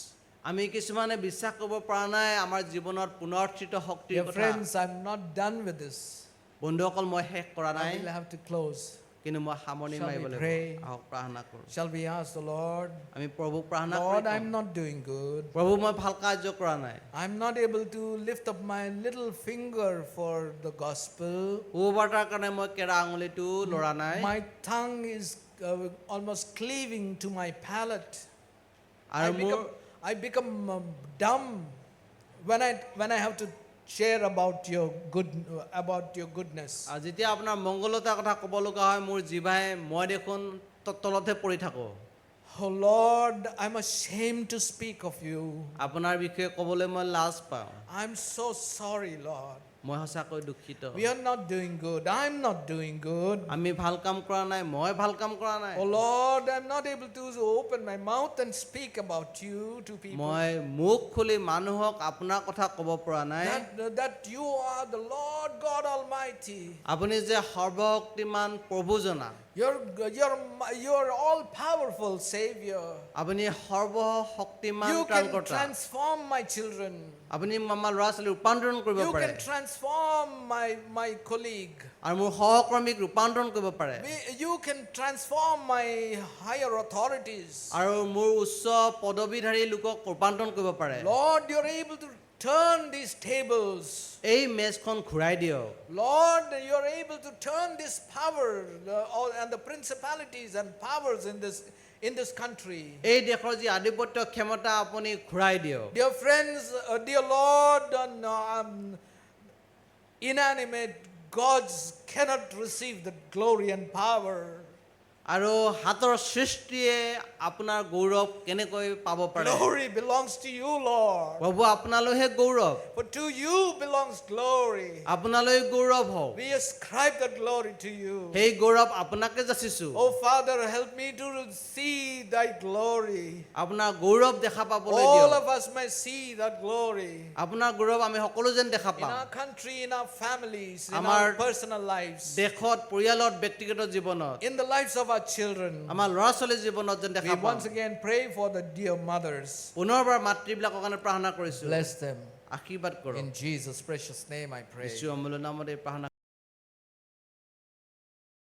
Speaker 2: আমি কিছুমানে বিশ্বাস কৰিব পৰা নাই আমাৰ জীৱনত পুনৰুত্থিত শক্তিৰ
Speaker 1: Dear
Speaker 2: কথা
Speaker 1: friends, I'm not done with this.
Speaker 2: বন্ধুসকল মই শেষ কৰা নাই
Speaker 1: I will have to close.
Speaker 2: কিন্তু মই সামৰণি
Speaker 1: Shall we
Speaker 2: মাৰিব লাগিব
Speaker 1: pray?
Speaker 2: আহক প্ৰাৰ্থনা কৰোঁ
Speaker 1: Shall we ask the Lord?
Speaker 2: আমি প্ৰভুক প্ৰাৰ্থনা
Speaker 1: Lord,
Speaker 2: কৰোঁ
Speaker 1: I'm not doing good.
Speaker 2: প্ৰভু মই ভাল কাৰ্য কৰা নাই
Speaker 1: I'm not able to lift up my little finger for the gospel.
Speaker 2: সুবাৰ্তাৰ কাৰণে মই কেৰা আঙুলিটো লৰা নাই
Speaker 1: My tongue is almost cleaving to my palate.
Speaker 2: আৰু মোৰ
Speaker 1: I become dumb when I have to share about your goodness.
Speaker 2: আৰু যেতিয়া আপোনাৰ মংগলতাৰ কথা ক'ব লগা হয় মোৰ জিভাই মই দেখোন তলতহে পৰি থাকোঁ
Speaker 1: Oh Lord, I'm ashamed to speak of you.
Speaker 2: আপোনাৰ বিষয়ে ক'বলৈ মই লাজ পাওঁ
Speaker 1: I'm so sorry, Lord.
Speaker 2: মই সঁচাকৈ দুখিত
Speaker 1: We are not doing good. I'm not doing good.
Speaker 2: আমি ভাল কাম কৰা নাই মই ভাল কাম কৰা নাই
Speaker 1: Oh Lord, I'm not able to open my mouth and speak about you to people.
Speaker 2: মই মুখ খুলি মানুহক আপোনাৰ কথা ক'ব পৰা নাই
Speaker 1: That you are the Lord God Almighty.
Speaker 2: আপুনি যে সৰ্বশক্তিমান প্ৰভু জনা
Speaker 1: You're all powerful Savior.
Speaker 2: আপুনি সৰ্বশক্তিমান
Speaker 1: You can
Speaker 2: ত্ৰাণকৰ্তা
Speaker 1: transform my children.
Speaker 2: আপুনি আমাৰ ল'ৰা ছোৱালী ৰূপান্তৰণ কৰিব
Speaker 1: You
Speaker 2: পাৰে
Speaker 1: can transform my colleague.
Speaker 2: আৰু মোৰ সহকৰ্মীক ৰূপান্তৰণ কৰিব পাৰে
Speaker 1: You can transform my higher authorities.
Speaker 2: আৰু মোৰ উচ্চ পদবীধাৰী লোকক ৰূপান্তৰণ কৰিব পাৰে
Speaker 1: Lord, you're able to turn these tables.
Speaker 2: এই মেজখন ঘূৰাই দিয়ক
Speaker 1: Lord, you're able to turn this power and the principalities and powers in this country.
Speaker 2: এই দেশৰ যি আধিপত্য ক্ষমতা আপুনি ঘূৰাই দিয়ক
Speaker 1: Dear friends, dear Lord, inanimate gods cannot receive the glory and power.
Speaker 2: আৰু হাতৰ সৃষ্টিয়ে আপোনাৰ গৌৰৱ কেনেকৈ পাব পাৰে
Speaker 1: Glory belongs to you, Lord.
Speaker 2: প্ৰভু আপোনালৈহে গৌৰৱ
Speaker 1: For to you belongs glory.
Speaker 2: আপোনালৈ গৌৰৱ হওক
Speaker 1: We ascribe that glory to you.
Speaker 2: সেই গৌৰৱ আপোনাকে যাচিছো
Speaker 1: Oh Father, help me to see thy glory.
Speaker 2: আপোনাৰ গৌৰৱ দেখা পাবলৈ
Speaker 1: All
Speaker 2: দিয়ক
Speaker 1: of us may see that glory.
Speaker 2: আপোনাৰ গৌৰৱ আমি সকলো যেন দেখা
Speaker 1: In
Speaker 2: পাওঁ
Speaker 1: our country, in our families, in
Speaker 2: Amar
Speaker 1: our personal lives,
Speaker 2: দেশত পৰিয়ালত ব্যক্তিগত জীৱনত
Speaker 1: in the lives of our children.
Speaker 2: আমাৰ ল'ৰা ছোৱালীৰ জীৱনত যেন
Speaker 1: We
Speaker 2: দেখা পাওঁ
Speaker 1: once again pray for the dear mothers.
Speaker 2: পুনৰবাৰ মাতৃবিলাকৰ কাৰণে প্ৰাৰ্থনা কৰিছো
Speaker 1: Bless them.
Speaker 2: আশীৰ্বাদ কৰক
Speaker 1: In Jesus' precious name I pray.
Speaker 2: যীশু অমূল্য নামত এই প্ৰাৰ্থনা